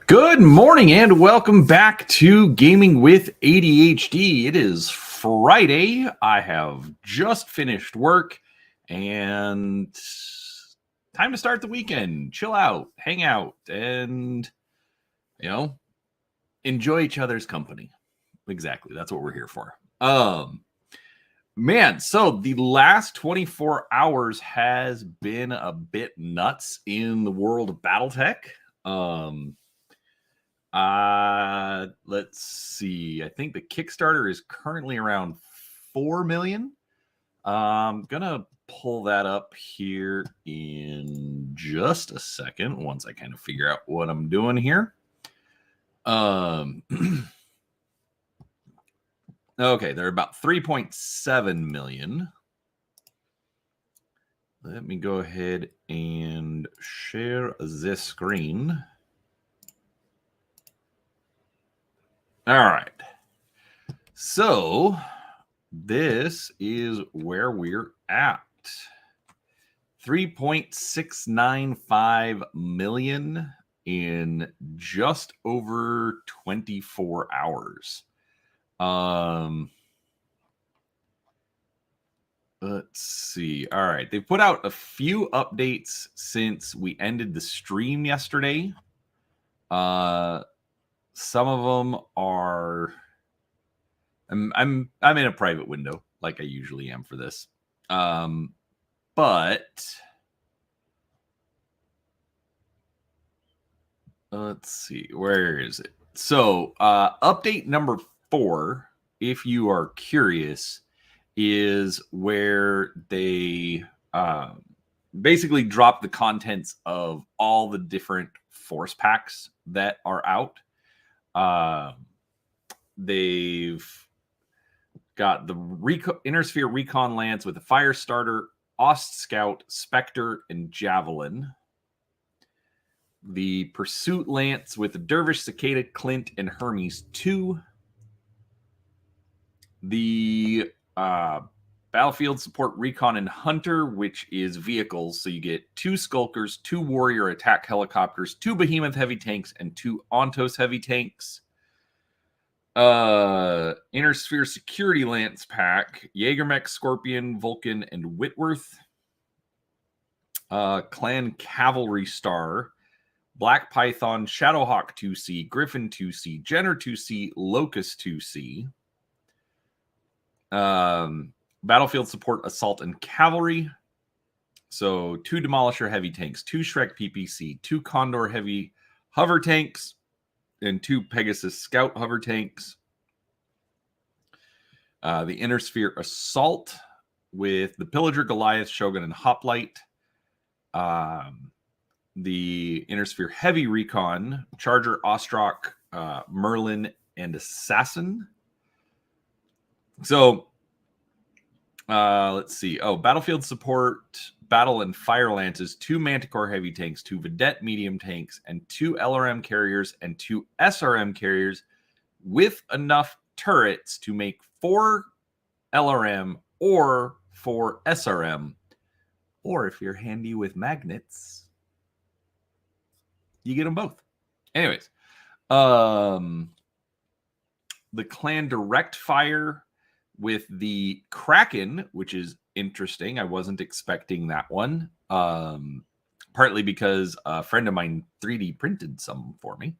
Good morning and welcome back to Gaming with ADHD. It is Friday. I have just finished work and time to start the weekend. Chill out, hang out, and, enjoy each other's company. Exactly. That's what we're here for. So the last 24 hours has been a bit nuts in the world of Battletech. Let's see. I think the Kickstarter is currently around 4 million. I'm gonna pull that up here in just a second once I kind of figure out what I'm doing here. Okay, they're about 3.7 million. Let me go ahead and share this screen. All right. So this is where we're at. 3.695 million in just over 24 hours. Let's see. All right. They put out a few updates since we ended the stream yesterday. Some of them are I'm in a private window like I usually am for this. But let's see, where is it? So update number 4, if you are curious, is where they basically drop the contents of all the different force packs that are out. They've got the Innersphere Recon Lance with a Fire Starter, Ost Scout, Spectre, and Javelin. The Pursuit Lance with the Dervish, Cicada, Clint, and Hermes 2. The Battlefield Support Recon and Hunter, which is vehicles. So you get 2 Skulkers, 2 Warrior Attack Helicopters, 2 Behemoth Heavy Tanks, and 2 Ontos Heavy Tanks. Innersphere Security Lance Pack, Jaegermech, Scorpion, Vulcan, and Whitworth. Clan Cavalry Star, Black Python, Shadowhawk 2C, Griffin 2C, Jenner 2C, Locust 2C. Battlefield Support Assault and Cavalry. So 2 Demolisher Heavy Tanks, 2 Shrek PPC, 2 Condor Heavy Hover Tanks, and 2 Pegasus Scout Hover Tanks. The Innersphere Assault with the Pillager, Goliath, Shogun, and Hoplite. The Innersphere Heavy Recon, Charger, Ostrock, Merlin, and Assassin. So, let's see. Battlefield Support, Battle and Fire Lances, 2 Manticore Heavy Tanks, 2 Vedette Medium Tanks, and 2 LRM Carriers and 2 SRM Carriers with enough turrets to make 4 LRM or 4 SRM. Or if you're handy with magnets, you get them both. Anyways, the Clan Direct Fire with the Kraken, which is interesting. I wasn't expecting that one. Partly because a friend of mine 3D printed some for me.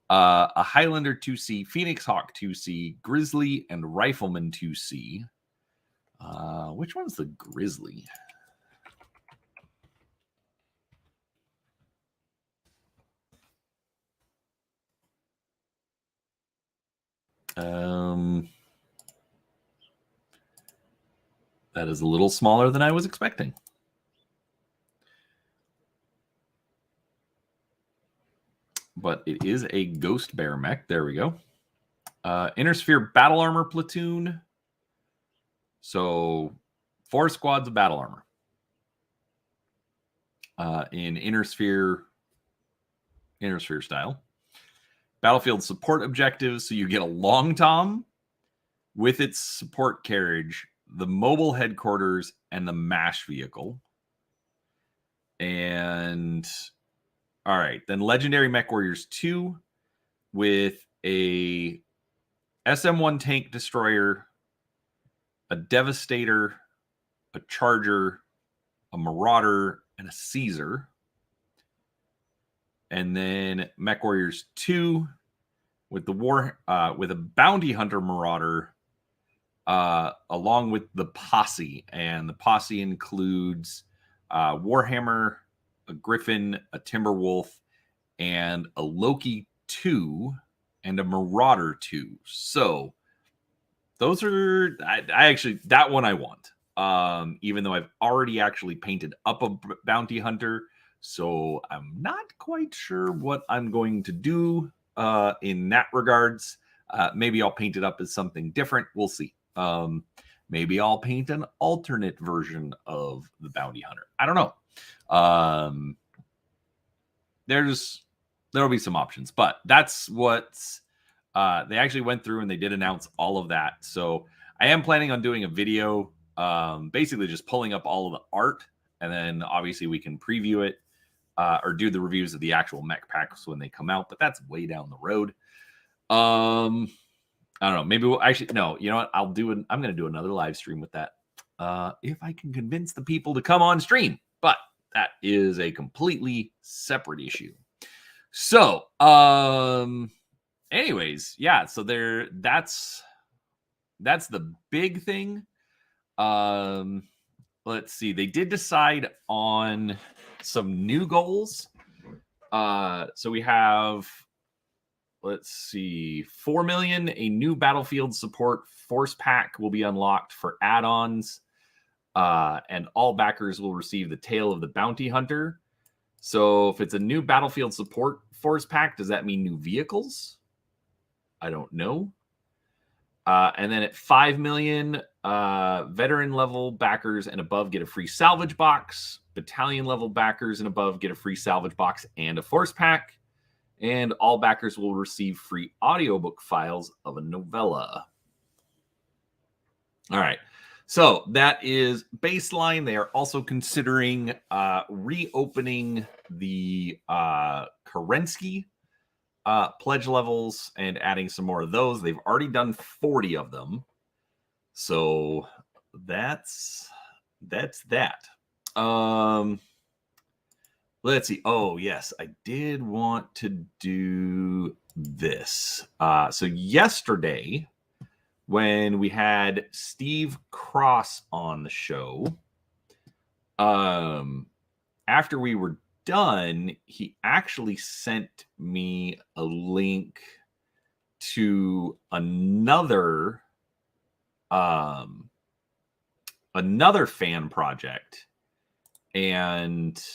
A Highlander 2C, Phoenix Hawk 2C, Grizzly, and Rifleman 2C. Which one's the Grizzly? That is a little smaller than I was expecting. But it is a Ghost Bear mech. There we go. Innersphere Battle Armor Platoon. So 4 squads of battle armor. In Innersphere style. Battlefield support objectives. So you get a Long Tom with its support carriage, the mobile headquarters, and the MASH vehicle. And All right. Then Legendary Mech Warriors 2 with a SM-1 tank destroyer, a Devastator, a Charger, a Marauder, and a Caesar. And then Mech Warriors 2 with with a Bounty Hunter Marauder, along with the Posse. And the Posse includes Warhammer, a Griffin, a Timberwolf, and a Loki 2 and a Marauder 2. So those are, I actually, that one I want. Even though I've already actually painted up a Bounty Hunter. So I'm not quite sure what I'm going to do in that regards. Maybe I'll paint it up as something different. We'll see. Maybe I'll paint an alternate version of the Bounty Hunter. I don't know. There'll be some options, but that's what they actually went through, and they did announce all of that. So I am planning on doing a video, basically just pulling up all of the art, and then obviously we can preview it or do the reviews of the actual mech packs when they come out. But that's way down the road. I don't know. Maybe we'll actually, no, you know what? I'm going to do another live stream with that. If I can convince the people to come on stream, but that is a completely separate issue. So, anyways, yeah, so that's the big thing. Let's see. They did decide on some new goals. So we have, let's see, 4 million, a new battlefield support force pack will be unlocked for add-ons. And all backers will receive the Tale of the Bounty Hunter. So if it's a new battlefield support force pack, does that mean new vehicles? I don't know. And then at 5 million, veteran level backers and above get a free salvage box. Battalion level backers and above get a free salvage box and a force pack. And all backers will receive free audiobook files of a novella. All right. So that is baseline. They are also considering reopening the Kerensky pledge levels and adding some more of those. They've already done 40 of them. So that's that. Let's see. Oh, yes, I did want to do this. So yesterday, when we had Steve Cross on the show, after we were done, he actually sent me a link to another fan project, and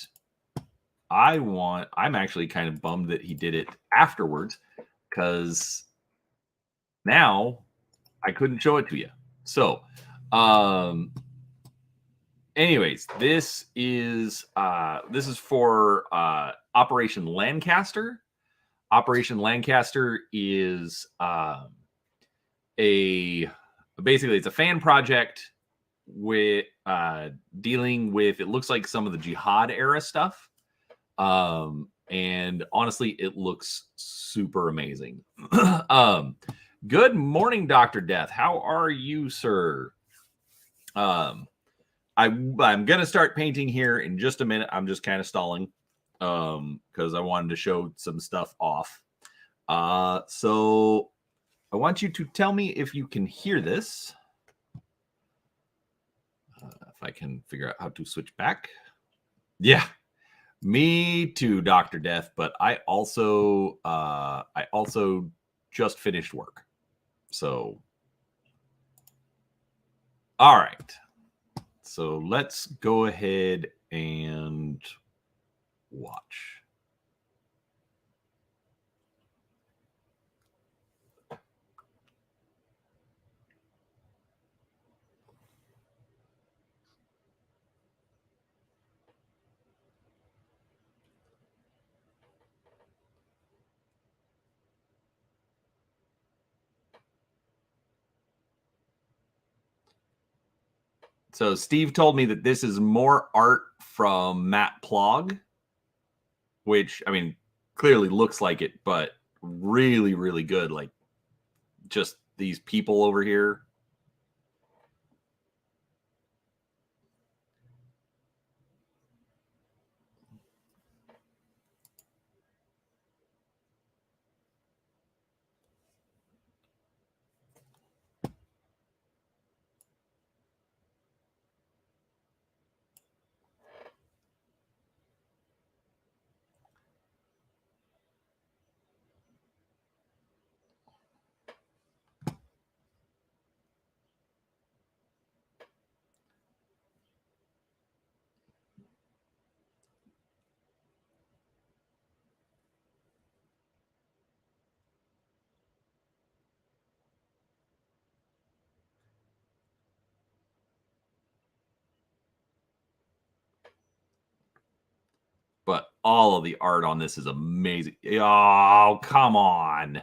I'm actually kind of bummed that he did it afterwards, because now I couldn't show it to you. So anyways, this is for Operation Lancaster. Operation Lancaster is basically it's a fan project with dealing with, it looks like some of the jihad era stuff. And honestly, it looks super amazing. Good morning, Dr. Death. How are you, sir? I'm gonna start painting here in just a minute. I'm just kind of stalling because I wanted to show some stuff off. So I want you to tell me if you can hear this. If I can figure out how to switch back. Yeah, me too, Dr. Death. But I also just finished work. So, all right. So let's go ahead and watch. So Steve told me that this is more art from Matt Plog, which, I mean, clearly looks like it, but really, really good. Like, just these people over here. But all of the art on this is amazing. Oh, come on.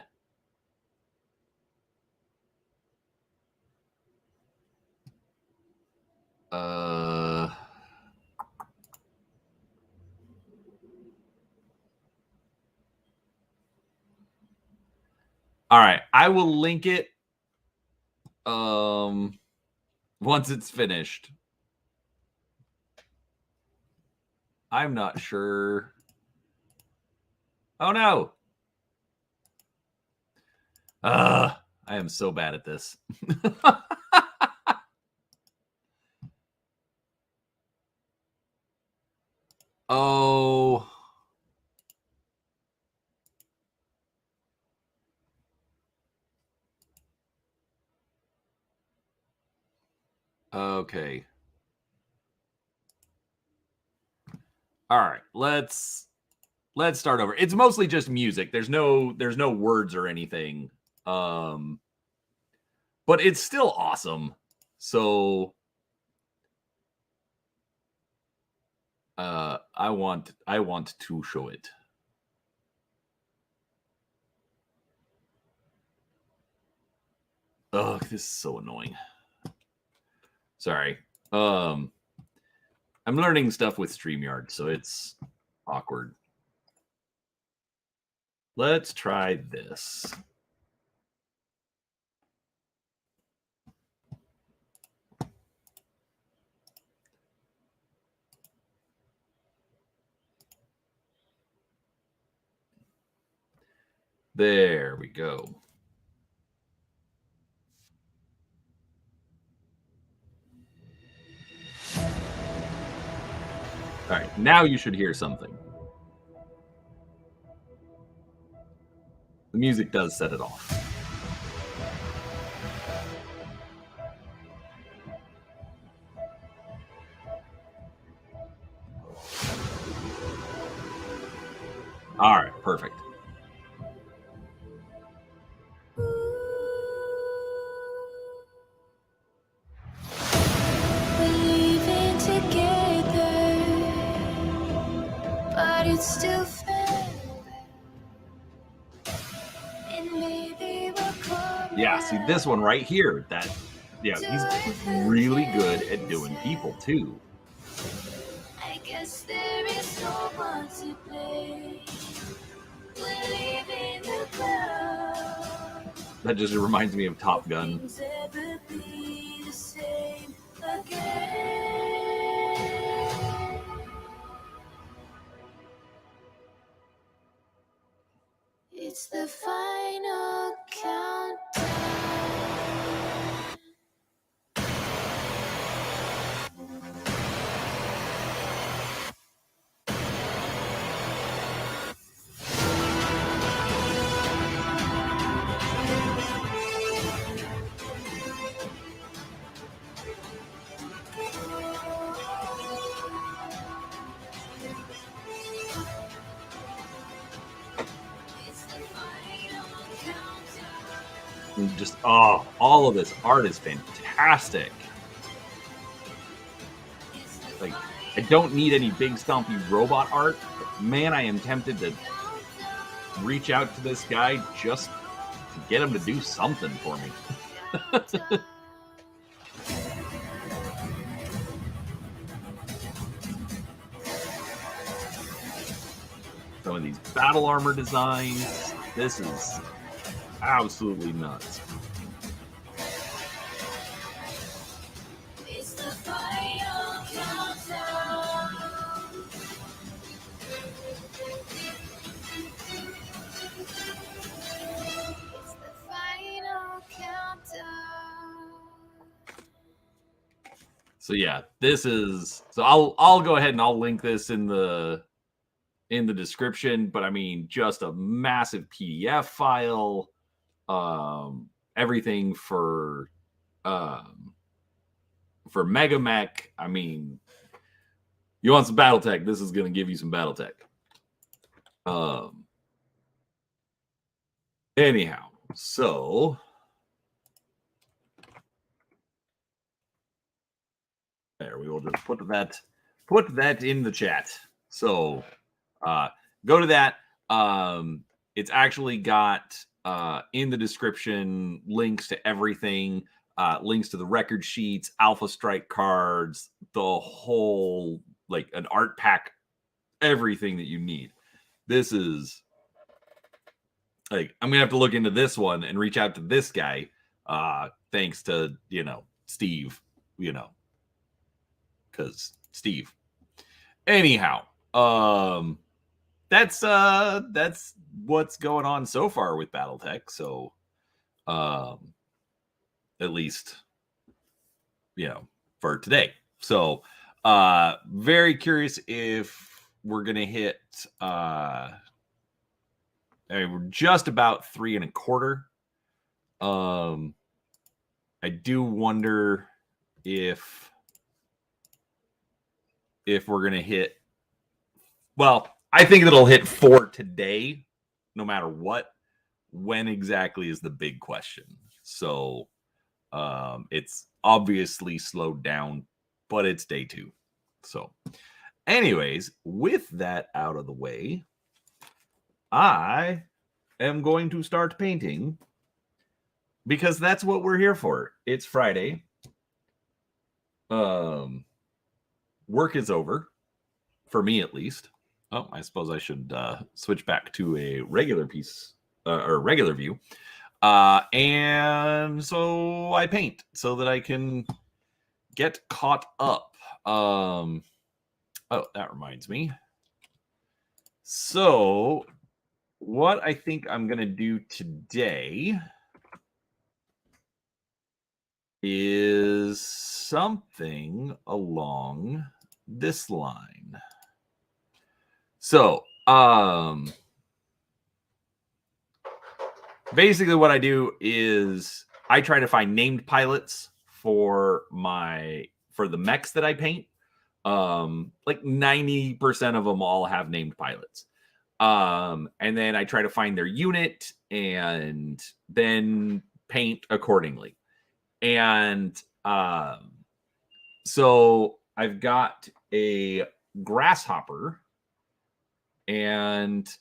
All right, I will link it once it's finished. I'm not sure. Oh no. I am so bad at this. Oh. Okay. All right, let's start over. It's mostly just music. There's no words or anything. But it's still awesome. So I want to show it. Oh, this is so annoying. Sorry. I'm learning stuff with StreamYard, so it's awkward. Let's try this. There we go. All right, now you should hear something. The music does set it off. All right, perfect. Still fair. And maybe we'll yeah, see this one right here. That, yeah, he's really good at doing people too. I guess there is no one to play. We're leaving the crowd. That just reminds me of Top Gun. Things ever be the same again. It's the final countdown. Just all of this art is fantastic. Like, I don't need any big stompy robot art, but man, I am tempted to reach out to this guy just to get him to do something for me. some of these battle armor designs. This is absolutely nuts. It's the final countdown. It's the final countdown. So yeah, this is so I'll go ahead and I'll link this in the description, but I mean just a massive PDF file, everything for Megamech. I mean, you want some Battletech, this is going to give you some Battletech. Anyhow, so there, we will just put that in the chat. So go to that. It's actually got in the description links to everything, links to the record sheets, Alpha Strike cards, the whole, like, an art pack, everything that you need. This is like, I'm gonna have to look into this one and reach out to this guy, thanks to, Steve, because Steve. Anyhow, that's what's going on so far with Battletech. So at least for today. So very curious if we're gonna hit we're just about 3.25. I do wonder if we're gonna hit, well, I think it'll hit 4 today, no matter what. When exactly is the big question. So it's obviously slowed down, but it's day 2. So anyways, with that out of the way, I am going to start painting, because that's what we're here for. It's Friday. Work is over, for me at least. Oh, I suppose I should switch back to a regular piece or regular view. And so I paint so that I can get caught up. Oh, that reminds me. So what I think I'm going to do today is something along this line. So, basically what I do is I try to find named pilots for the mechs that I paint. Like 90% of them all have named pilots. And then I try to find their unit and then paint accordingly. And so I've got a grasshopper, and it's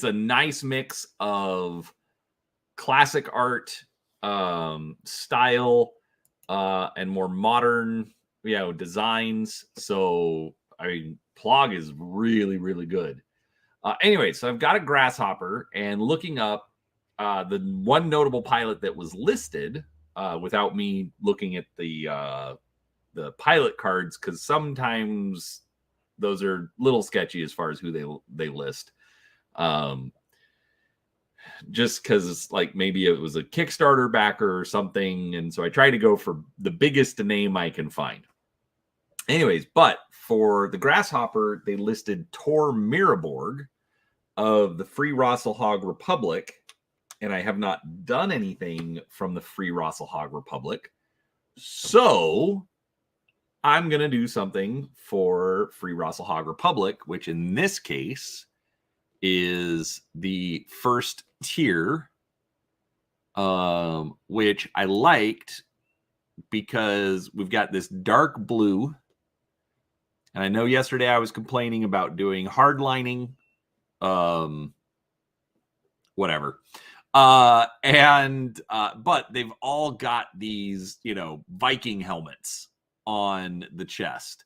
a nice mix of classic art style and more modern designs. So I mean, Plog is really, really good. Anyway, so I've got a grasshopper, and looking up the one notable pilot that was listed without me looking at the pilot cards, because sometimes those are a little sketchy as far as who they list. Just because it's like maybe it was a Kickstarter backer or something, and so I try to go for the biggest name I can find. Anyways, but for the grasshopper, they listed Tor Miraborg of the Free Rosselhog Republic, and I have not done anything from the Free Rosselhog Republic, so I'm going to do something for Free Rosselhog Republic, which in this case is the first tier, which I liked because we've got this dark blue. And I know yesterday I was complaining about doing hardlining, whatever. But they've all got these, Viking helmets on the chest.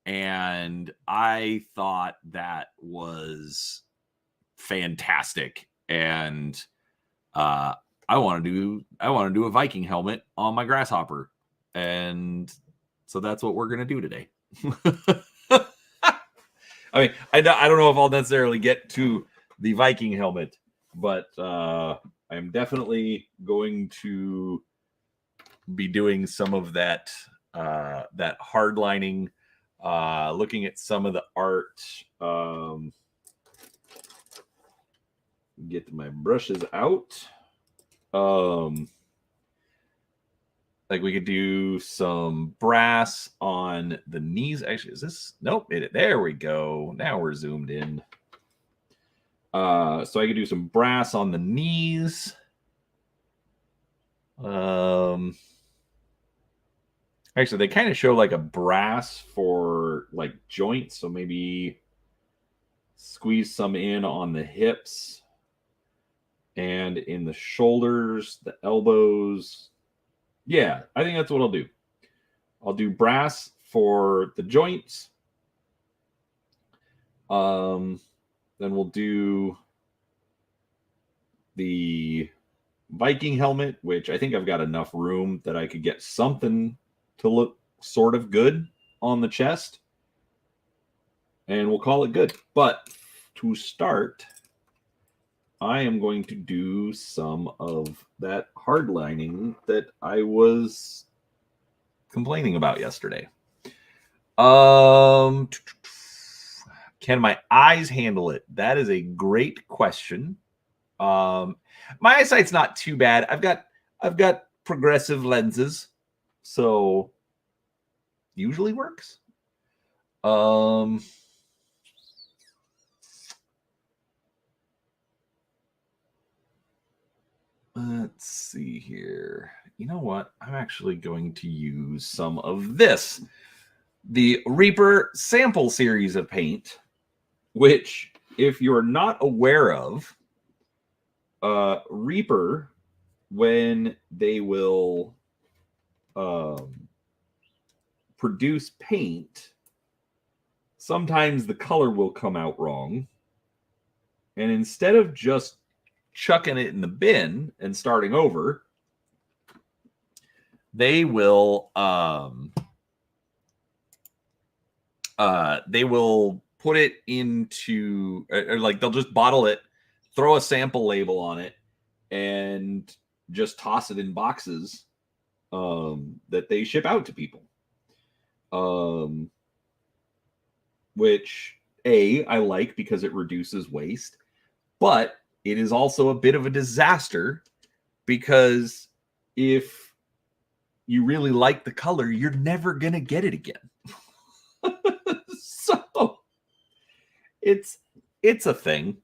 And I thought that was fantastic. And I want to do a Viking helmet on my grasshopper. And so that's what we're going to do today. I mean, I don't know if I'll necessarily get to the Viking helmet, but I'm definitely going to be doing some of that hardlining, looking at some of the art. Get my brushes out. Like we could do some brass on the knees. Actually, is this? Nope. There we go. Now we're zoomed in. So I could do some brass on the knees. Actually, they kind of show like a brass for like joints. So maybe squeeze some in on the hips and in the shoulders, the elbows. Yeah, I think that's what I'll do. I'll do brass for the joints. Then we'll do the Viking helmet, which I think I've got enough room that I could get something to look sort of good on the chest. And we'll call it good. But to start, I am going to do some of that hardlining that I was complaining about yesterday. Can my eyes handle it? That is a great question. My eyesight's not too bad. I've got progressive lenses, so usually works. Let's see here. You know what? I'm actually going to use some of this. The Reaper sample series of paint, which, if you're not aware of, Reaper, when they will produce paint, sometimes the color will come out wrong. And instead of just chucking it in the bin and starting over, they will put it into, or like they'll just bottle it, throw a sample label on it, and just toss it in boxes that they ship out to people. Which I like because it reduces waste, but it is also a bit of a disaster because if you really like the color, you're never going to get it again. So it's a thing.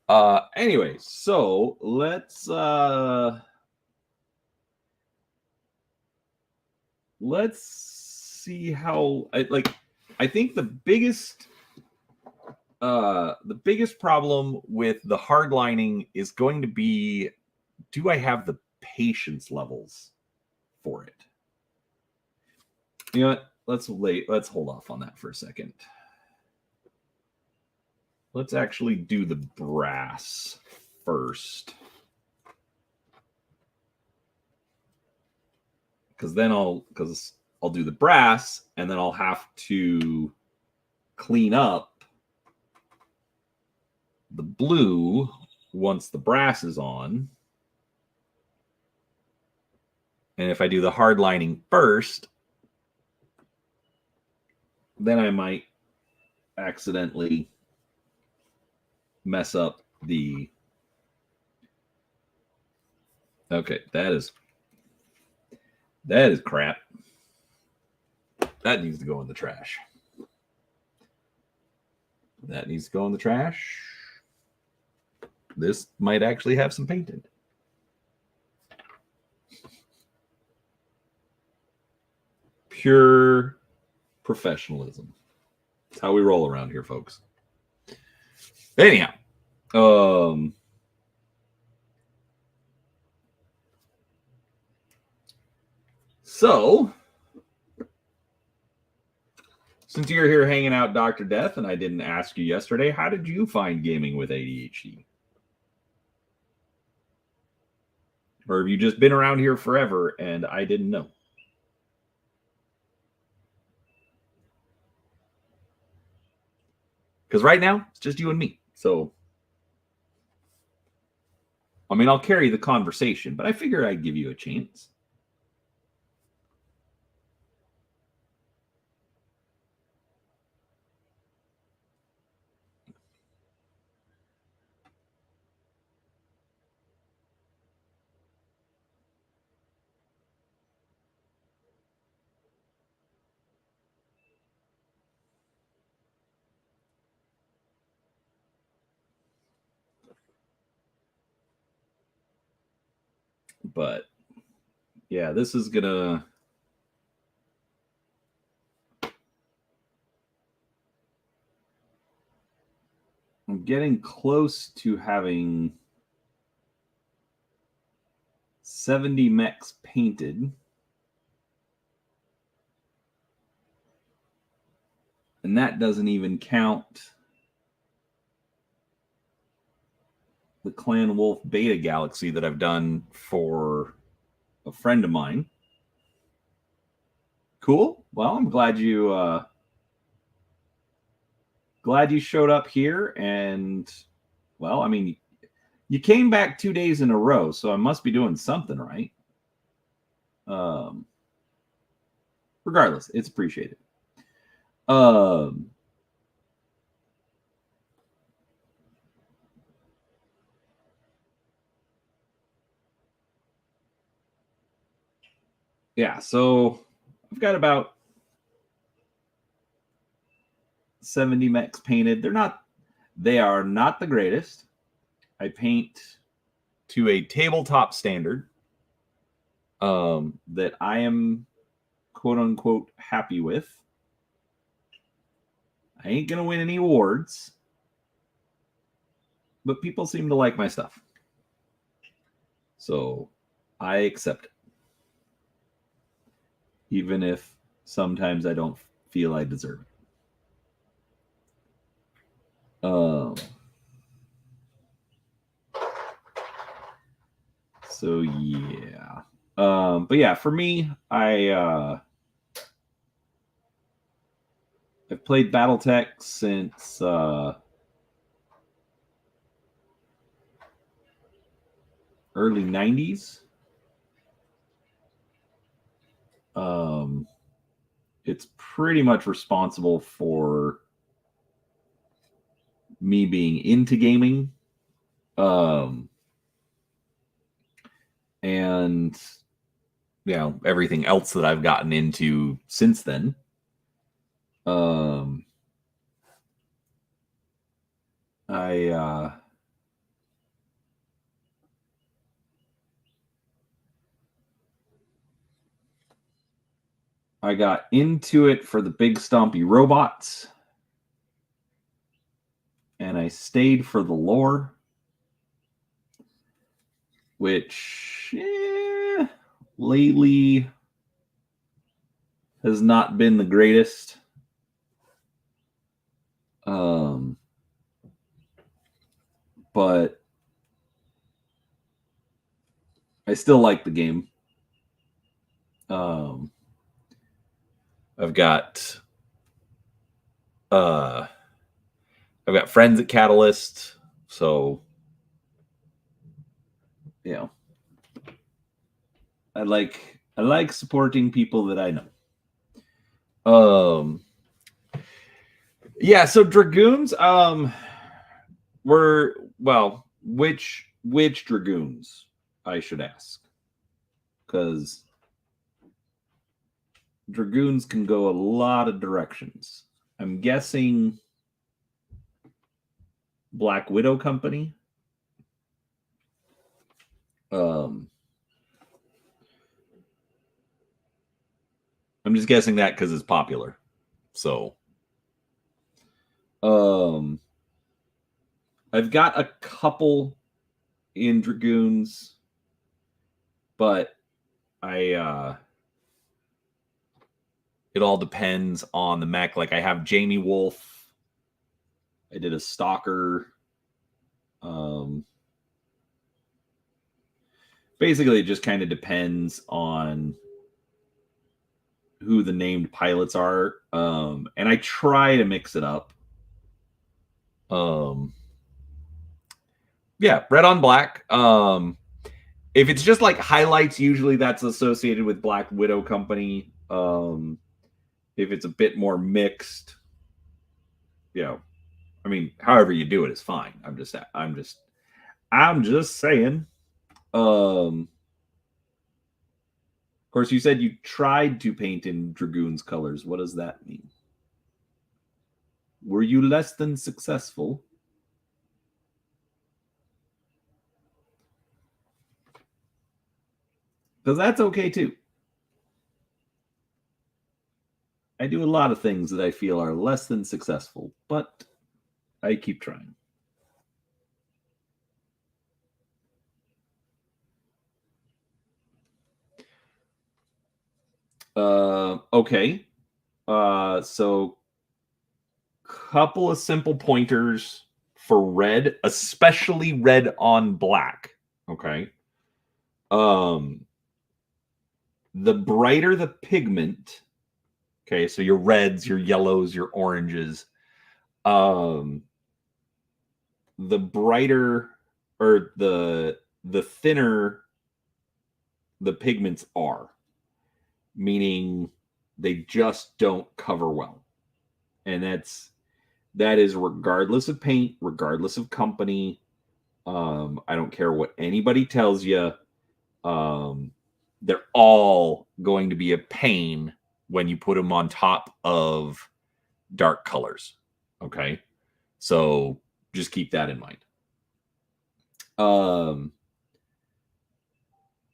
Anyway, so let's see how I think the biggest problem with the hardlining is going to be, do I have the patience levels for it? You know what? Let's hold off on that for a second. Let's actually do the brass first. Because I'll do the brass and then I'll have to clean up the blue once the brass is on. And if I do the hard lining first, then I might accidentally mess up the... Okay, that is crap. That needs to go in the trash. That needs to go in the trash. This might actually have some paint in it. Pure professionalism. That's how we roll around here, folks. Anyhow, So, since you're here hanging out, Dr. Death, and I didn't ask you yesterday, how did you find gaming with ADHD? Or have you just been around here forever and I didn't know? Because right now, it's just you and me. So, I mean, I'll carry the conversation, but I figure I'd give you a chance. But yeah, this is gonna. I'm getting close to having 70 mechs painted. And that doesn't even count the Clan Wolf Beta Galaxy that I've done for a friend of mine. Cool. Well, I'm glad you showed up here, and well, I mean, you came back 2 days in a row, so I must be doing something right. Regardless, it's appreciated. Yeah, so I've got about 70 mechs painted. They are not the greatest. I paint to a tabletop standard that I am quote unquote happy with. I ain't gonna win any awards, but people seem to like my stuff. So I accept it. Even if sometimes I don't feel I deserve it. So yeah. But yeah, for me, I've played Battletech since early 90s. It's pretty much responsible for me being into gaming. And you know, everything else that I've gotten into since then. I got into it for the big stompy robots, and I stayed for the lore, which lately has not been the greatest. But I still like the game. I've got friends at Catalyst, so you know, I like supporting people that I know. Yeah, so Dragoons, which Dragoons, I should ask, because Dragoons can go a lot of directions. I'm guessing Black Widow Company. I'm just guessing that because it's popular. So, I've got a couple in Dragoons, but I it all depends on the mech. Like I have Jamie Wolf. I did a Stalker. Basically, it just kind of depends on who the named pilots are. And I try to mix it up. Yeah, red on black. If it's just like highlights, usually that's associated with Black Widow Company. If it's a bit more mixed, I mean, however you do it is fine. I'm just saying. Of course, you said you tried to paint in Dragoon's colors. What does that mean? Were you less than successful? Because that's okay too. I do a lot of things that I feel are less than successful, but I keep trying. Okay. So couple of simple pointers for red, especially red on black. Okay. The brighter the pigment, okay, so your reds, your yellows, your oranges, the brighter or the thinner the pigments are, meaning they just don't cover well. And that is regardless of paint, regardless of company. I don't care what anybody tells you. They're all going to be a pain when you put them on top of dark colors. Okay. So just keep that in mind.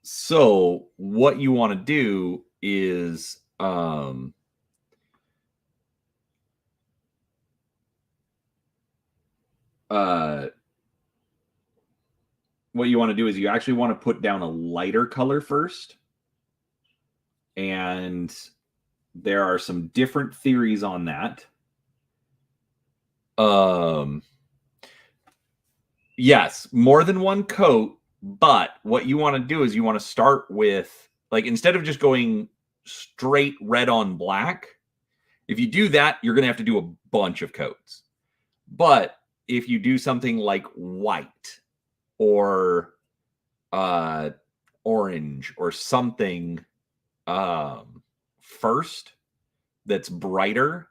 So what you want to do is what you want to do is you actually want to put down a lighter color first. And there are some different theories on that. Yes, more than one coat, but what you want to do is you want to start with, like, instead of just going straight red on black, if you do that, you're going to have to do a bunch of coats. But if you do something like white or orange or something first that's brighter,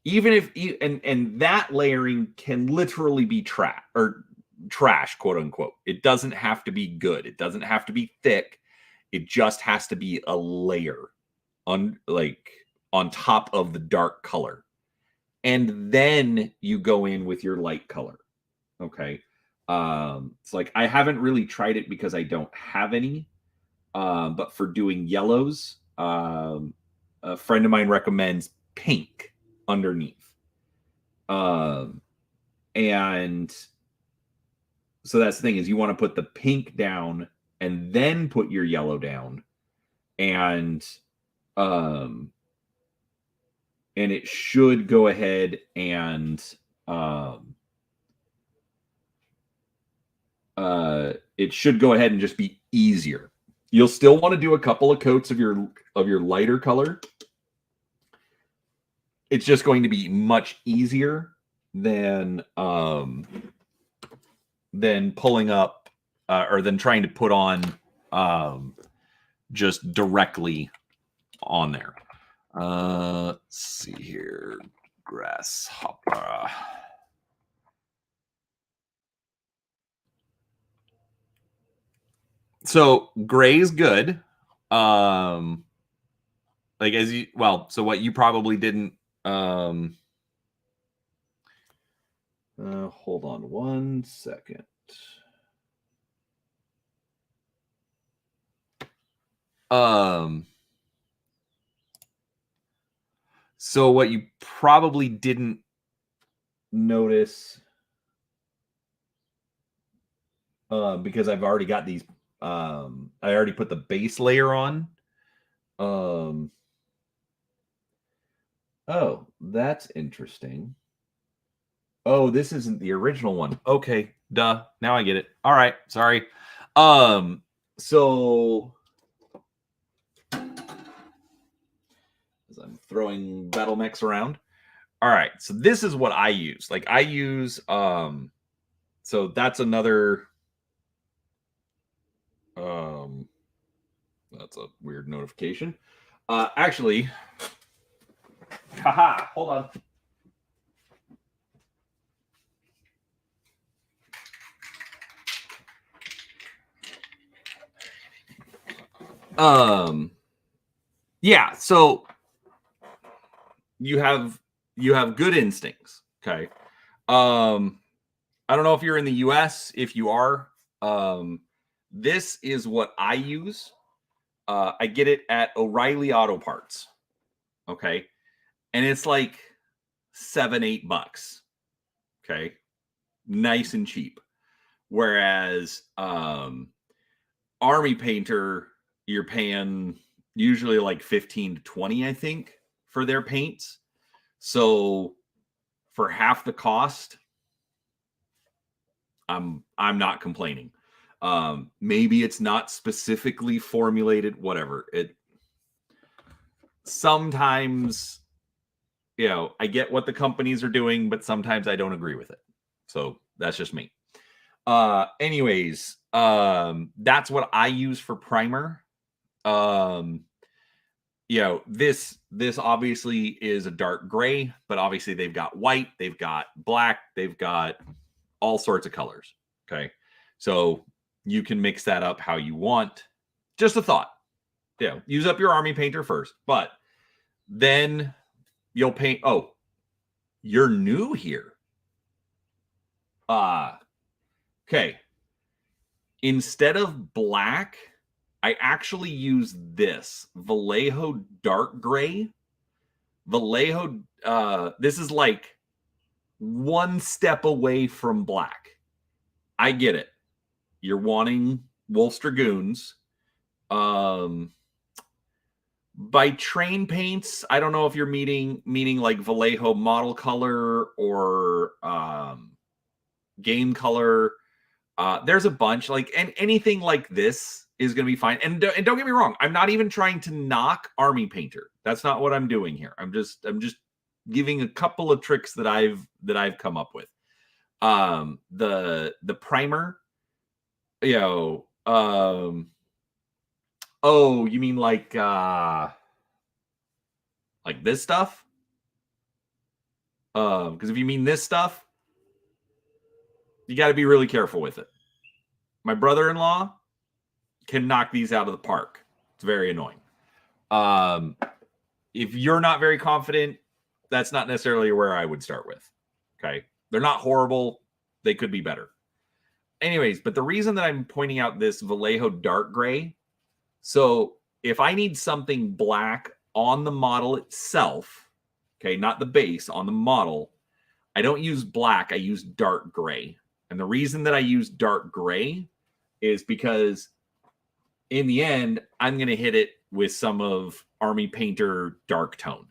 even if and that layering can literally be trash, quote unquote. It doesn't have to be good. It doesn't have to be thick. It just has to be a layer on top of the dark color. And then you go in with your light color. Okay. It's like I haven't really tried it because I don't have any. But for doing yellows, a friend of mine recommends pink underneath. And so that's the thing, is you want to put the pink down and then put your yellow down. And it should go ahead and just be easier. You'll still want to do a couple of coats of your lighter color. It's just going to be much easier than pulling up or than trying to put on just directly on there. Let's see here. Grasshopper. So gray's good. So what you probably didn't hold on one second. So what you probably didn't notice, because I've already got these, I already put the base layer on. Oh, that's interesting. Oh, this isn't the original one. Okay, duh. Now I get it. All right, sorry. So as I'm throwing battle mechs around. All right, so this is what I use. Like I use so that's another that's a weird notification. Actually, haha, hold on. Yeah, so you have good instincts, okay? I don't know if you're in the US. If you are, this is what I use. I get it at O'Reilly Auto Parts, okay? And it's like $7-8, okay? Nice and cheap. Whereas Army Painter, you're paying usually like 15 to 20, I think, for their paints. So for half the cost, I'm not complaining. Maybe it's not specifically formulated, whatever. It sometimes, I get what the companies are doing, but sometimes I don't agree with it. So that's just me. Anyways, that's what I use for primer. This obviously is a dark gray, but obviously they've got white, they've got black, they've got all sorts of colors. Okay. So you can mix that up how you want. Just a thought. Use up your Army Painter first, but then you'll paint. Oh, you're new here. Okay. Instead of black, I actually use this Vallejo dark gray. Vallejo, this is like one step away from black. I get it. You're wanting Wolf's Dragoons. By train paints, I don't know if you're meaning like Vallejo model color or game color. There's a bunch, like, and anything like this is going to be fine. And don't get me wrong, I'm not even trying to knock Army Painter. That's not what I'm doing here. I'm just giving a couple of tricks that I've come up with. The primer, oh, you mean like this stuff? Because if you mean this stuff, you got to be really careful with it. My brother-in-law can knock these out of the park. It's very annoying. If you're not very confident, that's not necessarily where I would start with. Okay. They're not horrible. They could be better. Anyways, but the reason that I'm pointing out this Vallejo dark gray, so if I need something black on the model itself, okay, not the base, on the model, I don't use black, I use dark gray. And the reason that I use dark gray is because in the end, I'm going to hit it with some of Army Painter dark tone.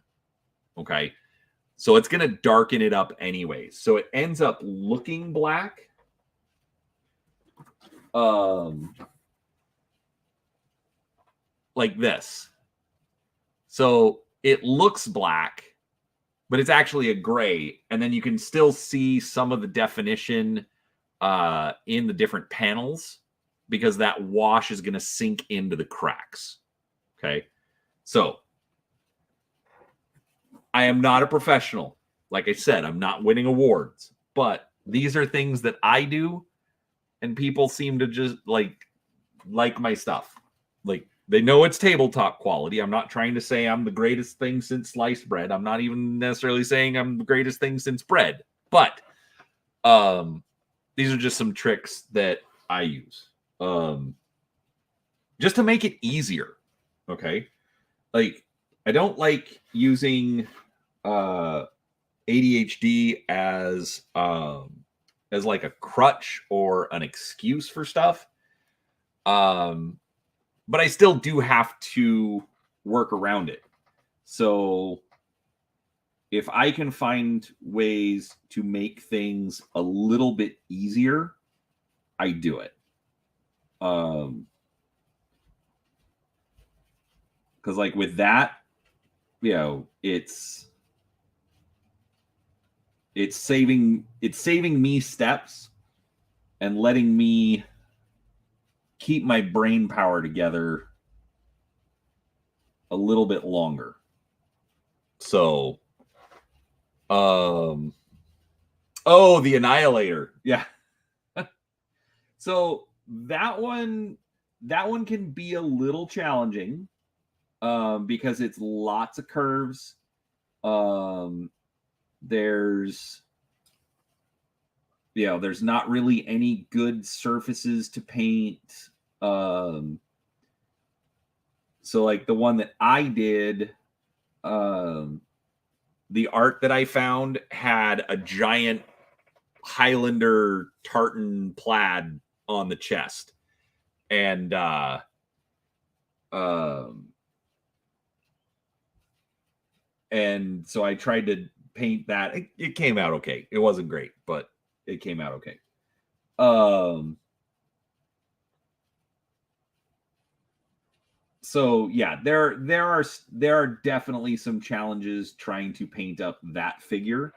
Okay. So it's going to darken it up anyways. So it ends up looking black. Like this. So it looks black, but it's actually a gray. And then you can still see some of the definition in the different panels because that wash is going to sink into the cracks. Okay. So I am not a professional. Like I said, I'm not winning awards, but these are things that I do, and people seem to just like my stuff. Like they know it's tabletop quality. I'm not trying to say I'm the greatest thing since sliced bread. I'm not even necessarily saying I'm the greatest thing since bread. But these are just some tricks that I use. Just to make it easier. Okay. Like I don't like using ADHD as like a crutch or an excuse for stuff. But I still do have to work around it. So if I can find ways to make things a little bit easier, I do it. Because like with that, it's saving me steps and letting me keep my brain power together a little bit longer. So, the Annihilator. Yeah. So that one can be a little challenging because it's lots of curves. There's not really any good surfaces to paint. So like the one that I did, the art that I found had a giant Highlander tartan plaid on the chest. And and so I tried to paint that. It came out okay. It wasn't great, but it came out okay. So yeah, there are definitely some challenges trying to paint up that figure.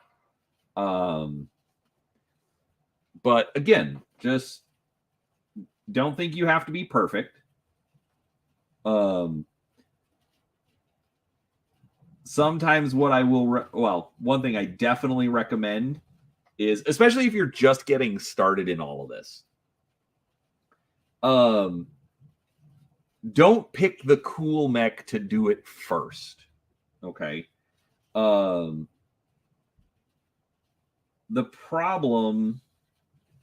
But again, just don't think you have to be perfect. Sometimes what I will one thing I definitely recommend is, especially if you're just getting started in all of this, don't pick the cool mech to do it first. Okay. The problem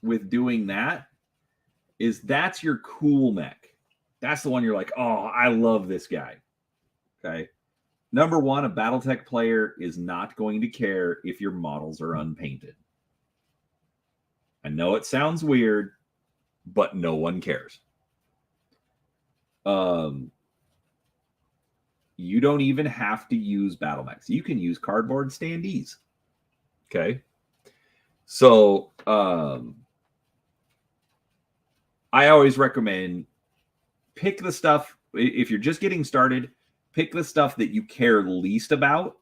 with doing that is that's your cool mech. That's the one you're like, oh, I love this guy. Okay. Number one, a Battletech player is not going to care if your models are unpainted. I know it sounds weird, but no one cares. You don't even have to use battle mechs. You can use cardboard standees. Okay. So I always recommend pick the stuff, if you're just getting started, pick the stuff that you care least about.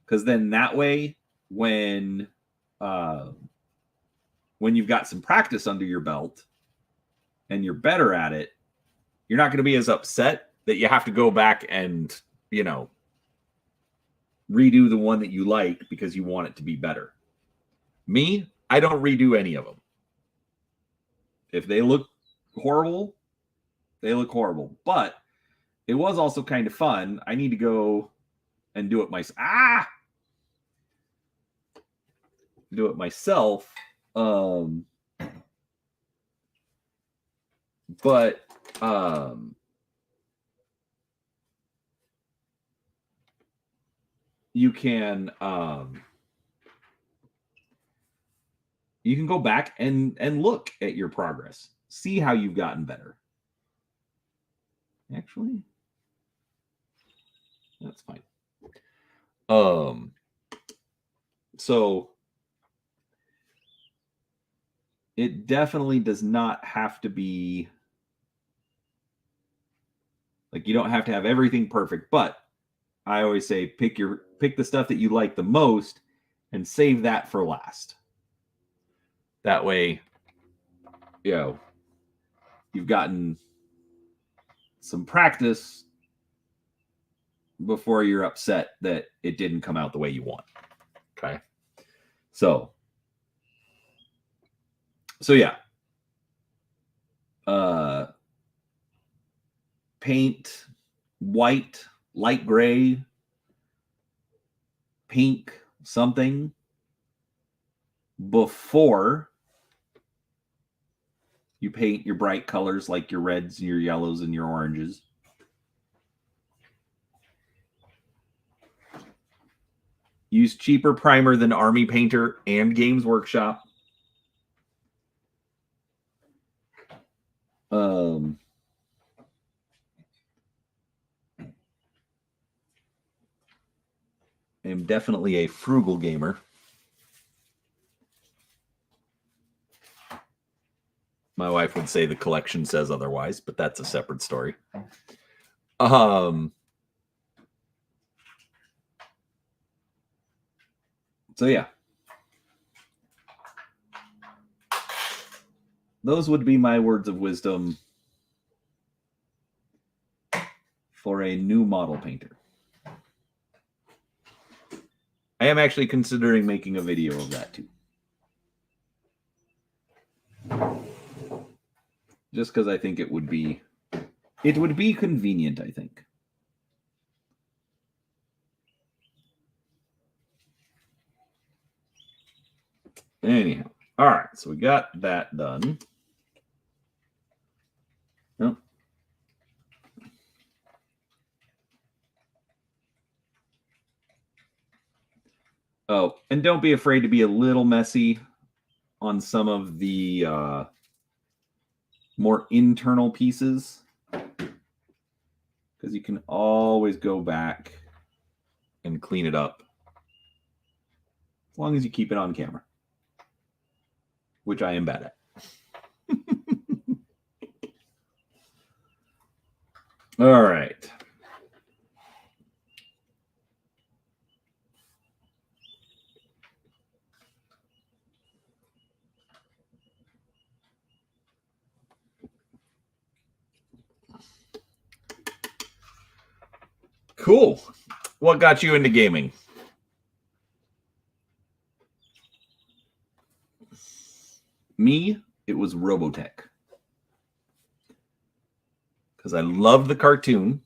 Because then that way, when you've got some practice under your belt and you're better at it, you're not going to be as upset that you have to go back and, redo the one that you like because you want it to be better. Me, I don't redo any of them. If they look horrible, they look horrible. But it was also kind of fun. I need to go and do it myself. Do it myself. But you can go back and look at your progress, see how you've gotten better. Actually, that's fine. So it definitely does not have to be like, you don't have to have everything perfect, but I always say pick the stuff that you like the most and save that for last. That way, you've gotten some practice before you're upset that it didn't come out the way you want. Okay. So yeah. Paint white, light gray, pink, something before you paint your bright colors like your reds and your yellows and your oranges. Use cheaper primer than Army Painter and Games Workshop. am definitely a frugal gamer. My wife would say the collection says otherwise, but that's a separate story. So yeah. Those would be my words of wisdom for a new model painter. I am actually considering making a video of that too. Just because I think it would be convenient, I think. Anyhow, all right, so we got that done. Oh. Oh, and don't be afraid to be a little messy on some of the more internal pieces, because you can always go back and clean it up as long as you keep it on camera, which I am bad at. All right. Cool. What got you into gaming? Me, it was Robotech. Because I loved the cartoon.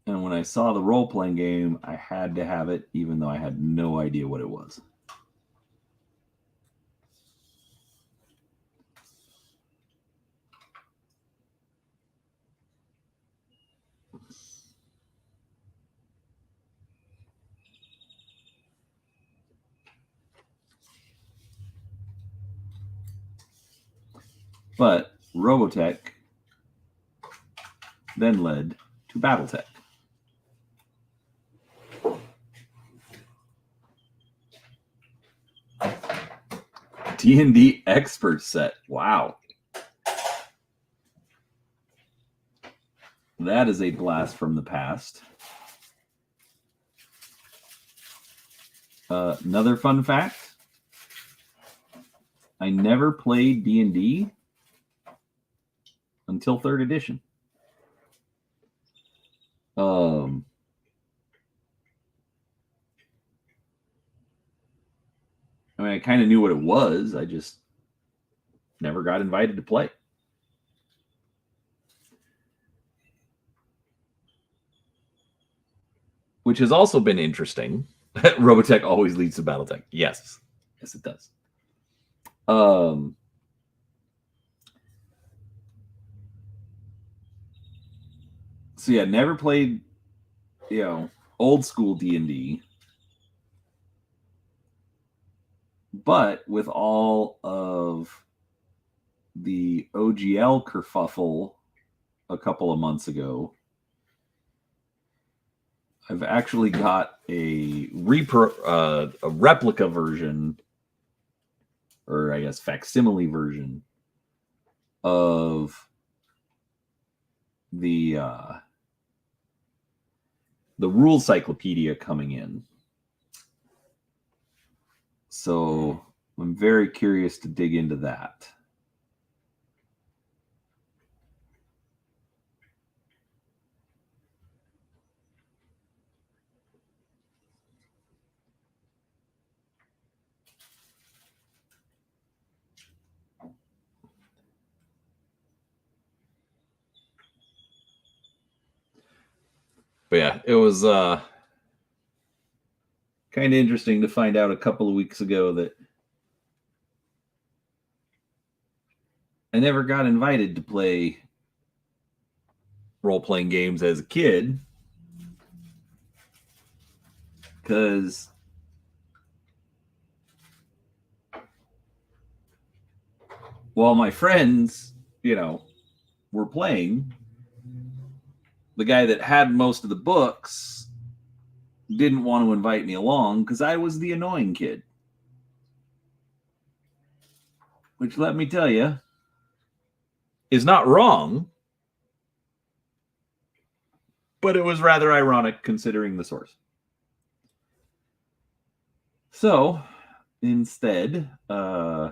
And when I saw the role-playing game, I had to have it, even though I had no idea what it was. But Robotech then led to Battletech. D&D expert set. Wow. That is a blast from the past. Another fun fact. I never played D&D until 3rd edition. I mean, I kind of knew what it was. I just never got invited to play. Which has also been interesting. Robotech always leads to Battletech. Yes. Yes, it does. So yeah, never played, old school D&D. But with all of the OGL kerfuffle a couple of months ago, I've actually got a replica version, or I guess facsimile version of the rule cyclopedia coming in. So I'm very curious to dig into that. But yeah, it was kind of interesting to find out a couple of weeks ago that I never got invited to play role-playing games as a kid, because while my friends were playing, the guy that had most of the books didn't want to invite me along because I was the annoying kid. Which, let me tell you, is not wrong, but it was rather ironic considering the source. So, instead, I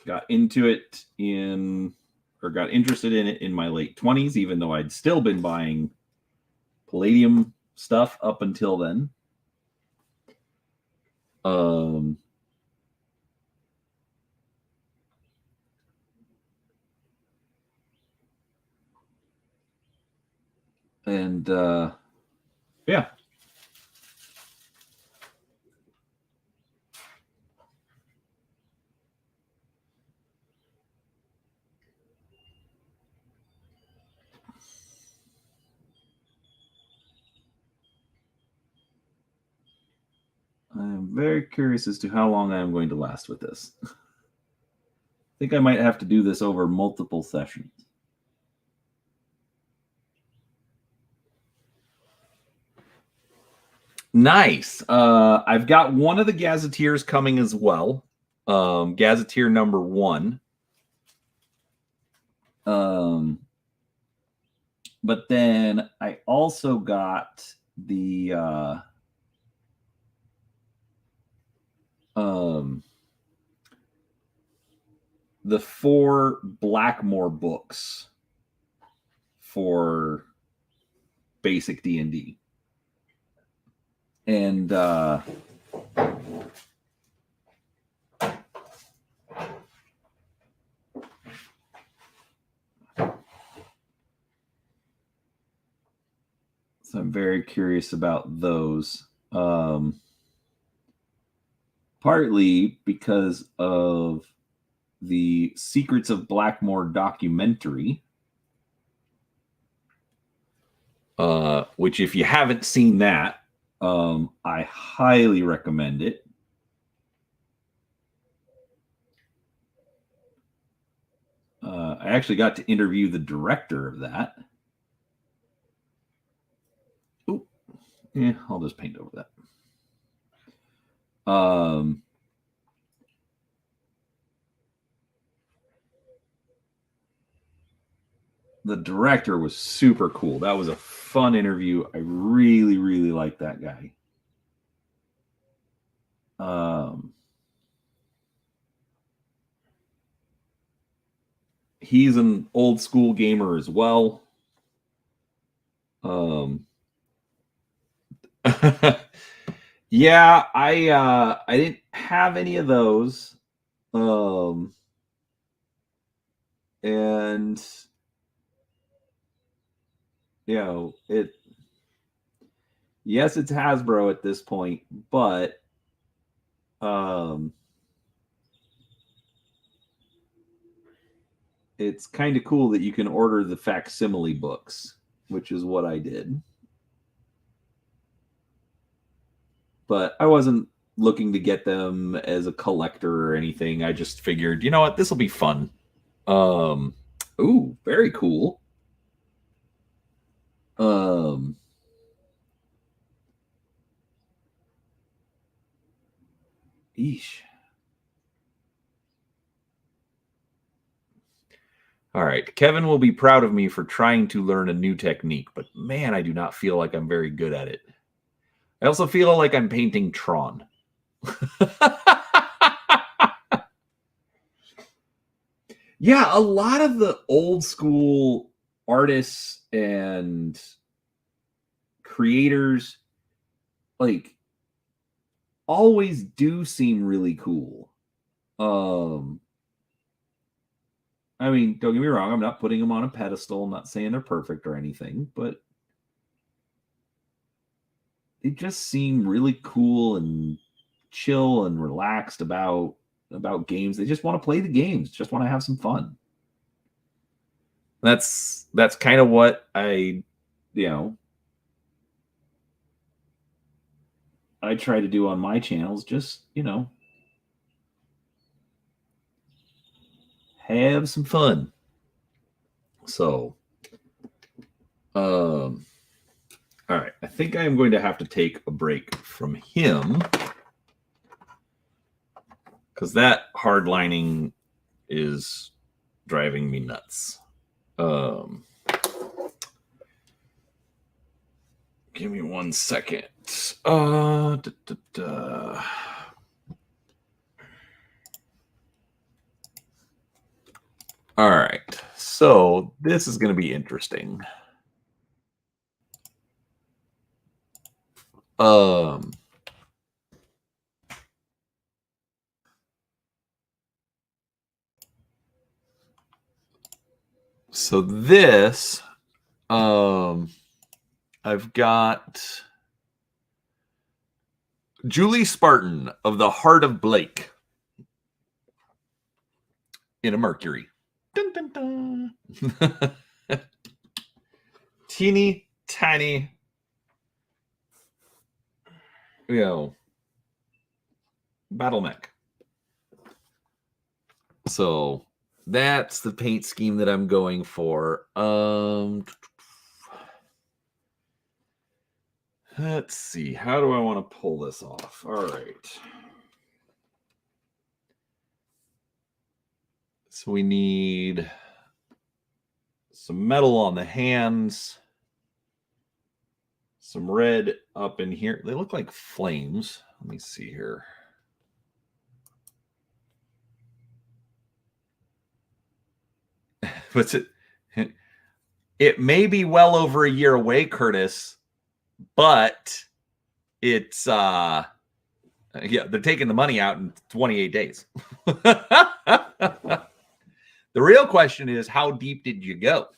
got into it got interested in it in my late 20s, even though I'd still been buying Palladium stuff up until then. And yeah. I'm very curious as to how long I'm going to last with this. I think I might have to do this over multiple sessions. Nice. I've got one of the Gazetteers coming as well. Gazetteer number 1. But then I also got the the 4 Blackmore books for basic D&D. And so I'm very curious about those. Partly because of the Secrets of Blackmore documentary, which, if you haven't seen that, I highly recommend it. I actually got to interview the director of that. Oh, yeah, I'll just paint over that. The director was super cool. That was a fun interview. I really, really liked that guy. He's an old school gamer as well. Yeah, I didn't have any of those. And yes, it's Hasbro at this point, but it's kind of cool that you can order the facsimile books, which is what I did. But I wasn't looking to get them as a collector or anything. I just figured, you know what, this will be fun. Ooh, very cool. Eesh. All right. Kevin will be proud of me for trying to learn a new technique, but man, I do not feel like I'm very good at it. I also feel like I'm painting Tron. Yeah, a lot of the old school artists and creators like always do seem really cool. I mean, don't get me wrong, I'm not putting them on a pedestal. I'm not saying they're perfect or anything, but they just seem really cool and chill and relaxed about games. They just want to play the games, just want to have some fun. That's kind of what I, you know, I try to do on my channels. Just, you know, have some fun. So, all right. I think I am going to have to take a break from him because that hardlining is driving me nuts. Give me 1 second. All right. So this is going to be interesting. So this, I've got Julie Spartan of the Heart of Blake in a Mercury. Dun, dun, dun. Teeny tiny, you know, battle mech. So that's the paint scheme that I'm going for. Let's see. How do I want to pull this off? All right. So we need some metal on the hands, some red up in here. They look like flames. Let me see here. What's it? It may be well over a year away, Curtis, but it's yeah, they're taking the money out in 28 days. The real question is, how deep did you go?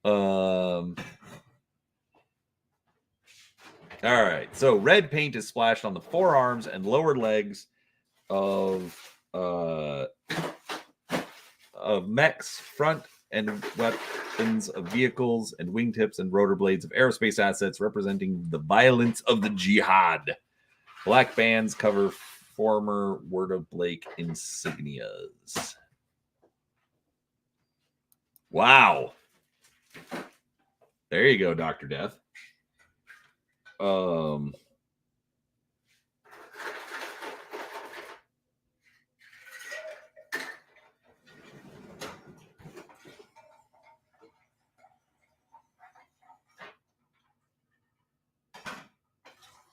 All right, so red paint is splashed on the forearms and lower legs of mechs, front and weapons of vehicles, and wingtips and rotor blades of aerospace assets representing the violence of the jihad. Black bands cover former Word of Blake insignias. Wow. There you go, Dr. Death.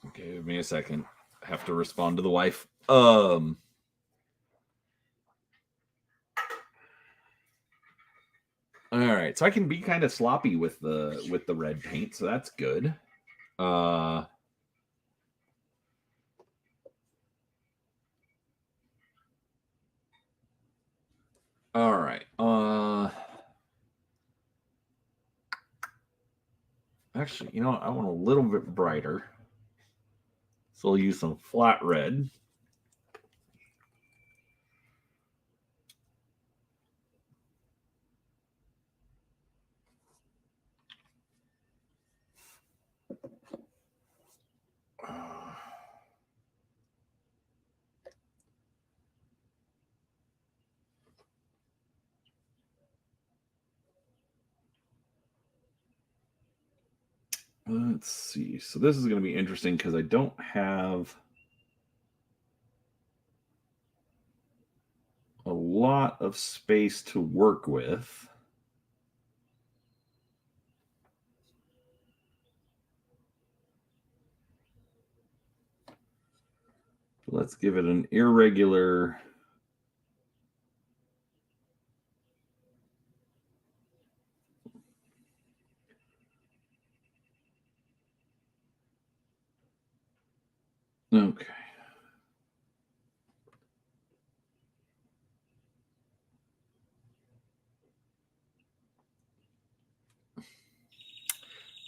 Okay, give me a second. I have to respond to the wife. All right, so I can be kind of sloppy with the red paint, so that's good. All right. Actually, you know what? I want a little bit brighter. So I'll use some flat red. Let's see. So this is going to be interesting because I don't have a lot of space to work with. Let's give it an irregular. Okay.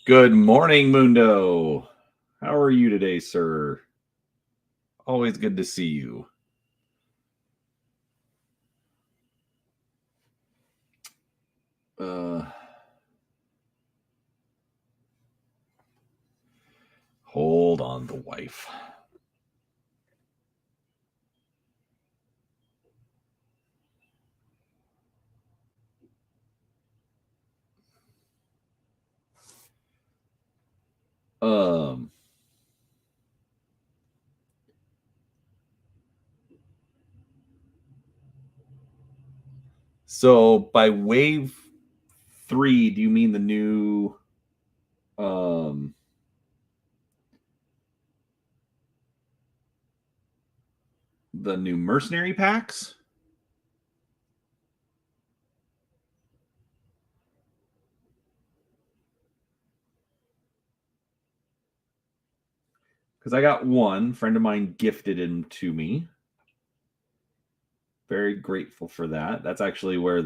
Good morning, Mundo. How are you today, sir? Always good to see you. Hold on, the wife. So by wave 3, do you mean the new mercenary packs? Because I got one friend of mine gifted him to me. Very grateful for that. That's actually where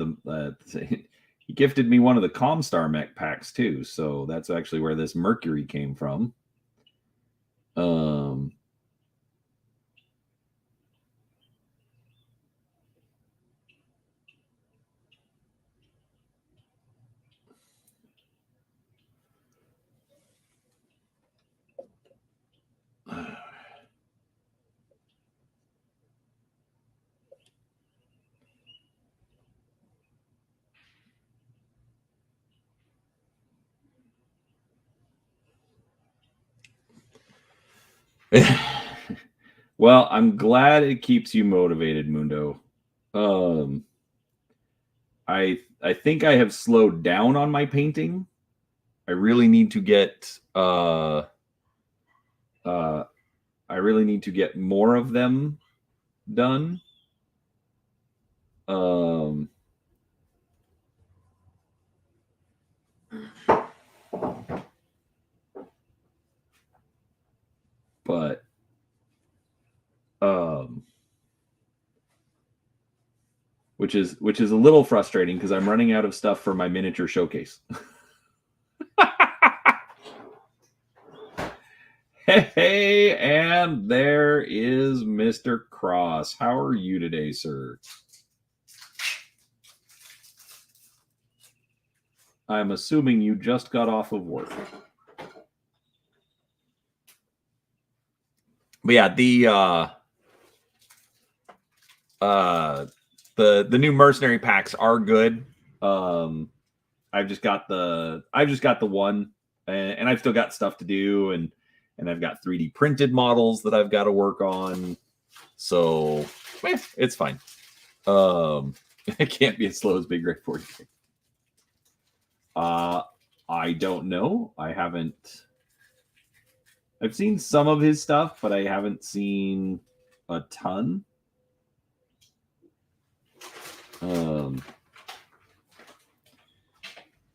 he gifted me one of the Comstar mech packs too. So that's actually where this Mercury came from. Well, I'm glad it keeps you motivated, Mundo. I think I have slowed down on my painting. I really need to get more of them done. But which is a little frustrating because I'm running out of stuff for my miniature showcase. Hey, and there is Mr. Cross. How are you today, sir? I'm assuming you just got off of work. But yeah, the new mercenary packs are good. I've just got the one, and I've still got stuff to do, and I've got 3D printed models that I've got to work on. So it's fine. It can't be as slow as Big Red 40K. I don't know. I've seen some of his stuff, but I haven't seen a ton.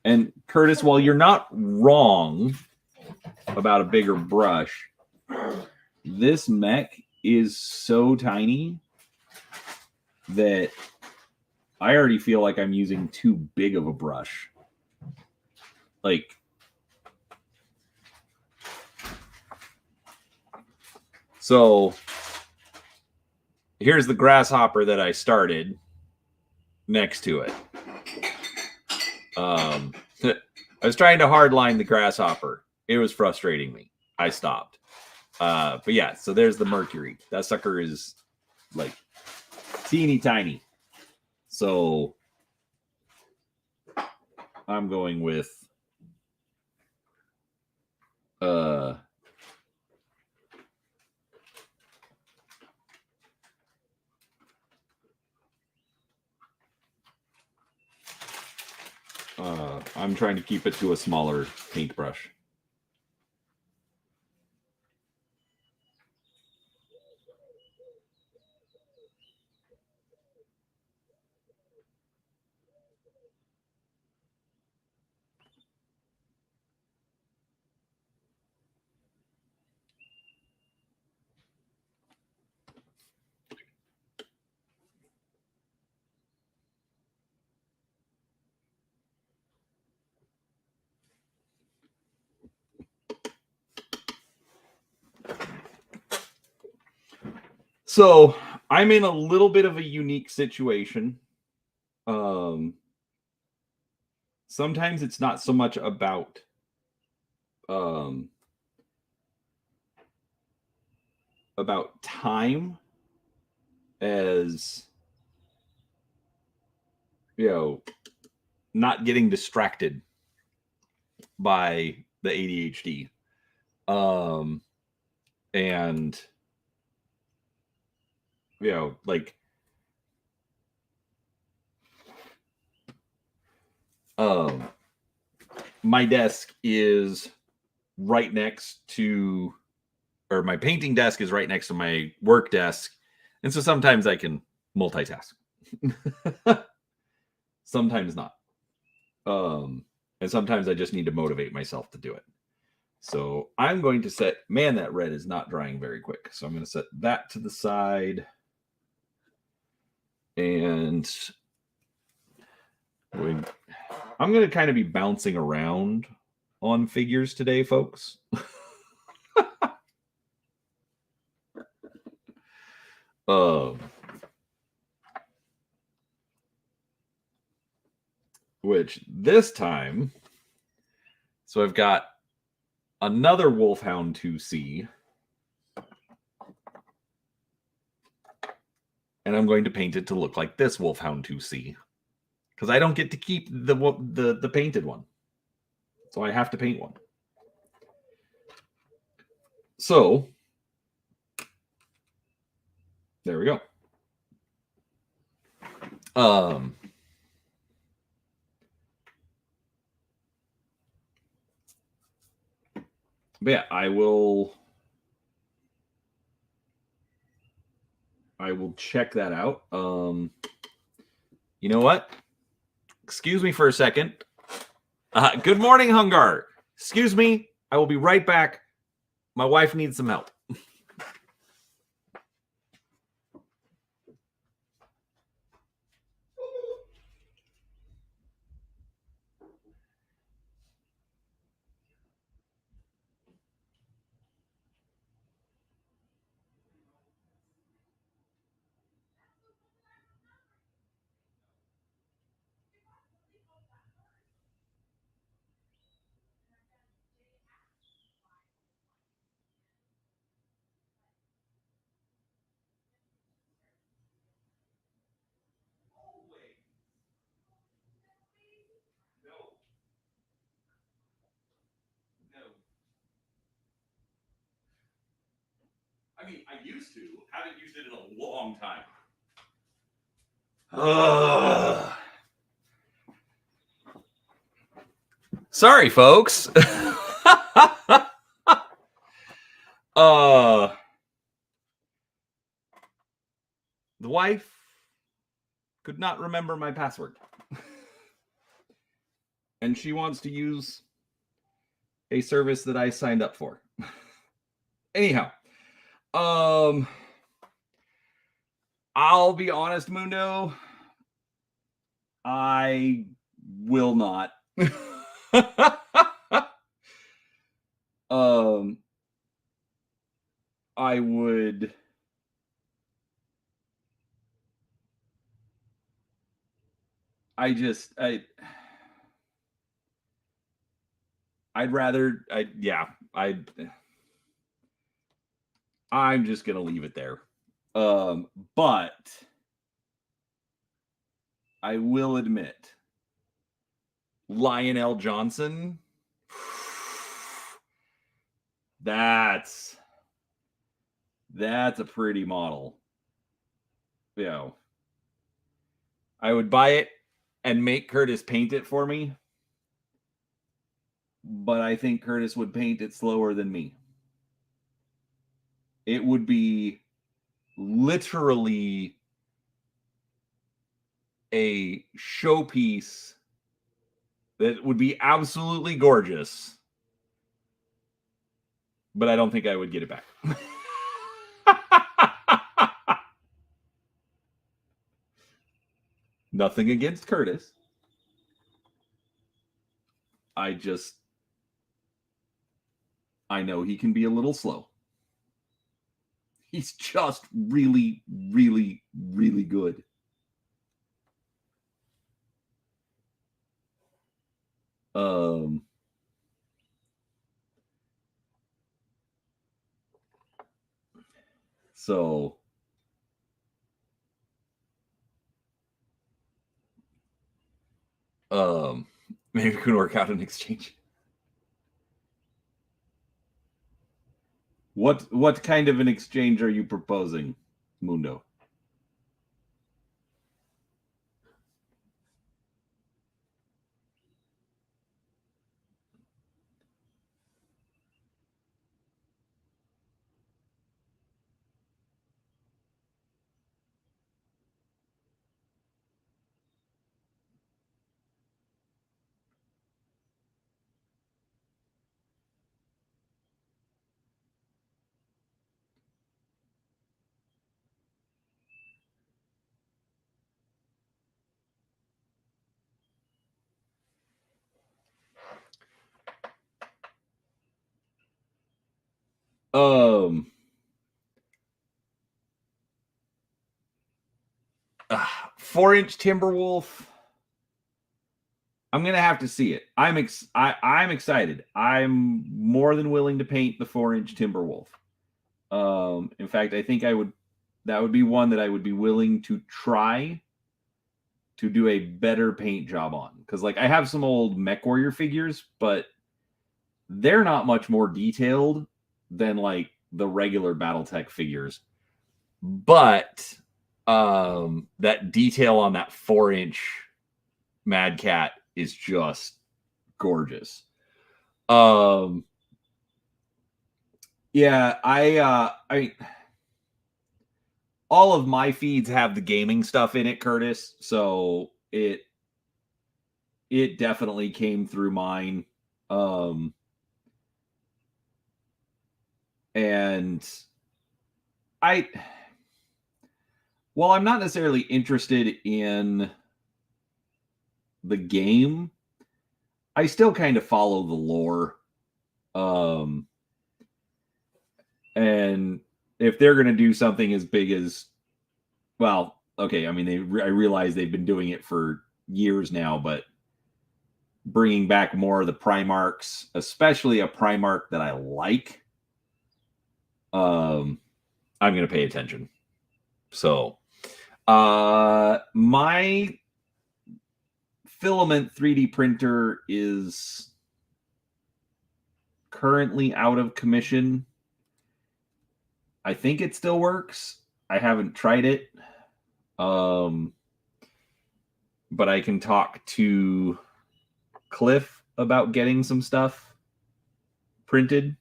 And Curtis, while you're not wrong about a bigger brush, this mech is so tiny that I already feel like I'm using too big of a brush. Like, so here's the grasshopper that I started next to it. I was trying to hardline the grasshopper. It was frustrating me. I stopped. But yeah, so there's the Mercury. That sucker is like teeny tiny. So I'm going with I'm trying to keep it to a smaller paintbrush. So I'm in a little bit of a unique situation. sometimes it's not so much about time as, you know, not getting distracted by the ADHD. And, you know, like, my desk is right next to, or my painting desk is right next to my work desk. And so sometimes I can multitask. Sometimes not. And sometimes I just need to motivate myself to do it. So I'm going to set, man, that red is not drying very quick. So I'm going to set that to the side. And I'm going to kind of be bouncing around on figures today, folks. Which this time, so I've got another Wolfhound 2C. And I'm going to paint it to look like this Wolfhound 2C. Because I don't get to keep the painted one. So I have to paint one. So there we go. But yeah, I will check that out. You know what? Excuse me for a second. Good morning, Hungar. Excuse me. I will be right back. My wife needs some help. I mean, I used to. Haven't used it in a long time. Sorry, folks. The wife could not remember my password. And she wants to use a service that I signed up for. Anyhow, I'll be honest, Mundo. I will not. I would. I'd rather. I'm just gonna leave it there. But I will admit, Lionel Johnson. That's a pretty model. You know, I would buy it and make Curtis paint it for me. But I think Curtis would paint it slower than me. It would be literally a showpiece that would be absolutely gorgeous. But I don't think I would get it back. Nothing against Curtis. I know he can be a little slow. He's just really, really, really good. So maybe we can work out an exchange. What kind of an exchange are you proposing, Mundo? Um 4-inch Timberwolf. I'm gonna have to see it. I'm excited. I'm more than willing to paint the 4-inch Timberwolf. In fact, I think that would be one that I would be willing to try to do a better paint job on. Because like I have some old MechWarrior figures, but they're not much more detailed than like the regular Battletech figures. But that detail on that 4-inch Mad Cat is just gorgeous. Yeah, I all of my feeds have the gaming stuff in it, Curtis. So it definitely came through mine. And while I'm not necessarily interested in the game, I still kind of follow the lore. And if they're going to do something as big as, well, okay, I mean, I realize they've been doing it for years now, but bringing back more of the Primarchs, especially a Primarch that I like, I'm going to pay attention. So, my filament 3D printer is currently out of commission. I think it still works. I haven't tried it. But I can talk to Cliff about getting some stuff printed.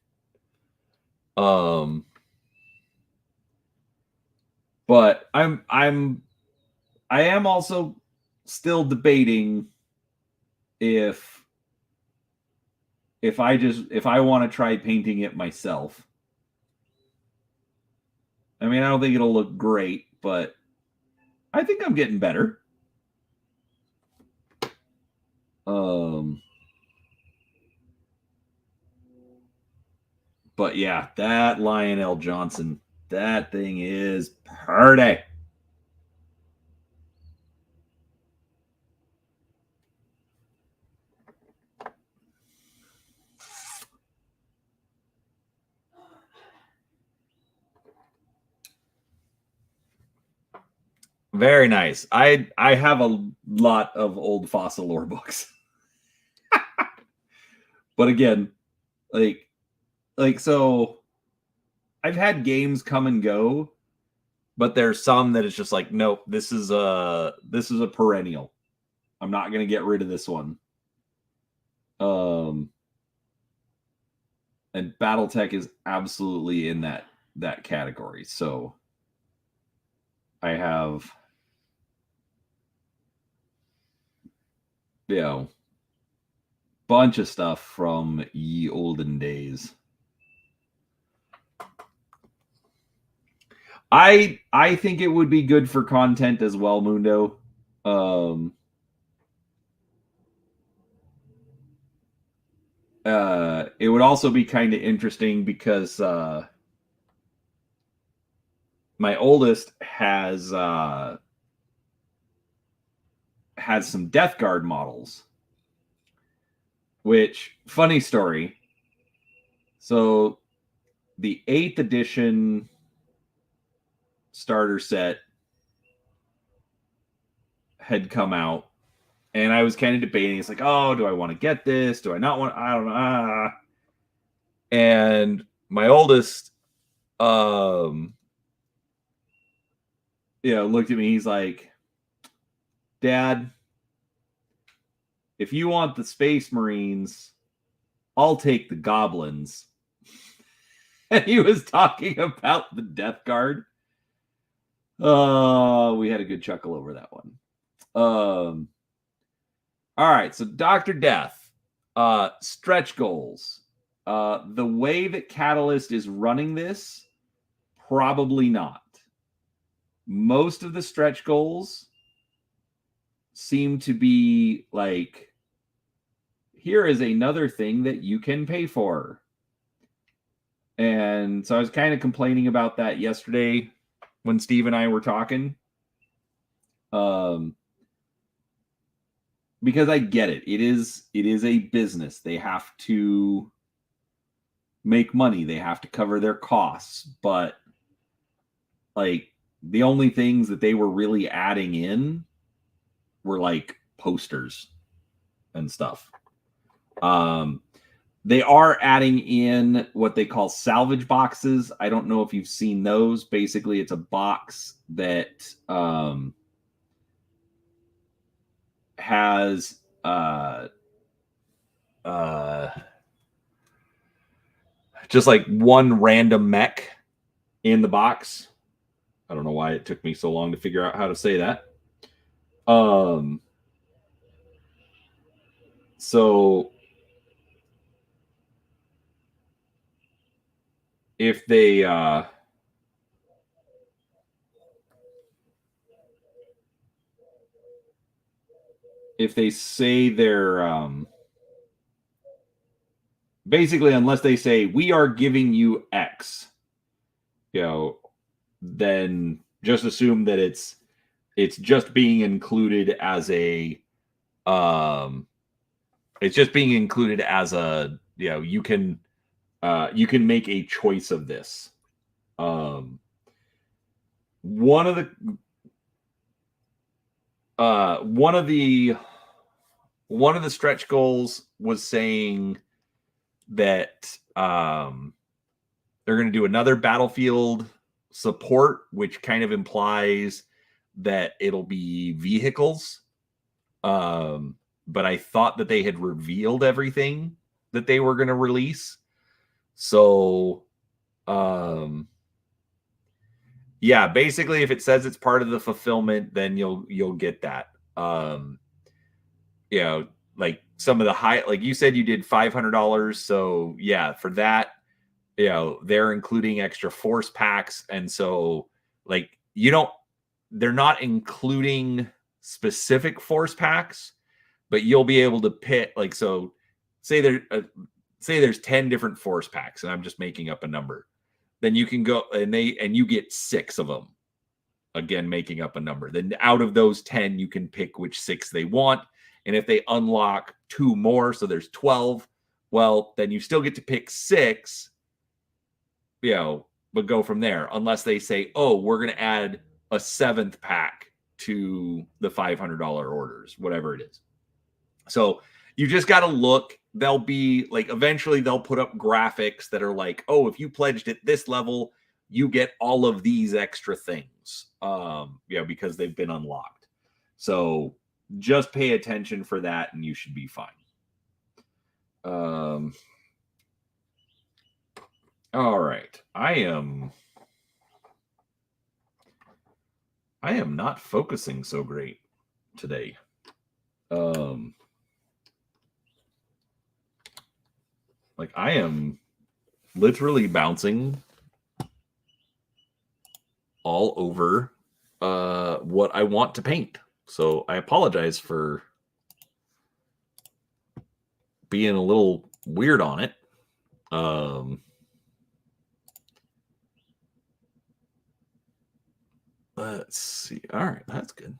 But I am also still debating if I want to try painting it myself. I mean, I don't think it'll look great, but I think I'm getting better. But yeah, that Lionel Johnson, that thing is pretty. Very nice. I have a lot of old fossil lore books. But again, like so I've had games come and go, but there's some that it's just like, nope, this is a perennial. I'm not going to get rid of this one. And Battletech is absolutely in that category. So I have, bunch of stuff from ye olden days. I think it would be good for content as well, Mundo. It would also be kind of interesting because my oldest has some Death Guard models, Which, funny story. So the 8th edition starter set had come out, and I was kind of debating. It's like, oh, do I want to get this? Do I not want? I don't know. And my oldest, looked at me. He's like, Dad, if you want the Space Marines, I'll take the Goblins. And he was talking about the Death Guard. We had a good chuckle over that one. All right, so Dr. Death, stretch goals. The way that Catalyst is running this, probably not. Most of the stretch goals seem to be like, here is another thing that you can pay for. And so I was kind of complaining about that yesterday when Steve and I were talking. Because I get it. It is a business. They have to make money. They have to cover their costs. But like the only things that they were really adding in were like posters and stuff. They are adding in what they call salvage boxes. I don't know if you've seen those. Basically, it's a box that has just like one random mech in the box. I don't know why it took me so long to figure out how to say that. So if they say they're basically, unless they say we are giving you X, then just assume that it's just being included as a it's just being included as a you can make a choice of this. One of the stretch goals was saying that they're going to do another battlefield support, which kind of implies that it'll be vehicles. But I thought that they had revealed everything that they were going to release. So, yeah, basically, if it says it's part of the fulfillment, then you'll get that. Like some of the high, like you said, you did $500. So yeah, for that, they're including extra force packs, and so like they're not including specific force packs, but you'll be able to pick. Like, so say there's 10 different force packs, and I'm just making up a number. Then you can go and you get 6 of them. Again, making up a number. Then out of those 10, you can pick which 6 they want. And if they unlock 2 more, so there's 12, well, then you still get to pick 6, but go from there. Unless they say, oh, we're going to add a 7th pack to the $500 orders, whatever it is. So you just got to look. They'll be like, eventually they'll put up graphics that are like, oh, if you pledged at this level, you get all of these extra things, because they've been unlocked. So just pay attention for that and you should be fine. All right. I am not focusing so great today. Like I am literally bouncing all over what I want to paint. So I apologize for being a little weird on it. Let's see. All right, that's good.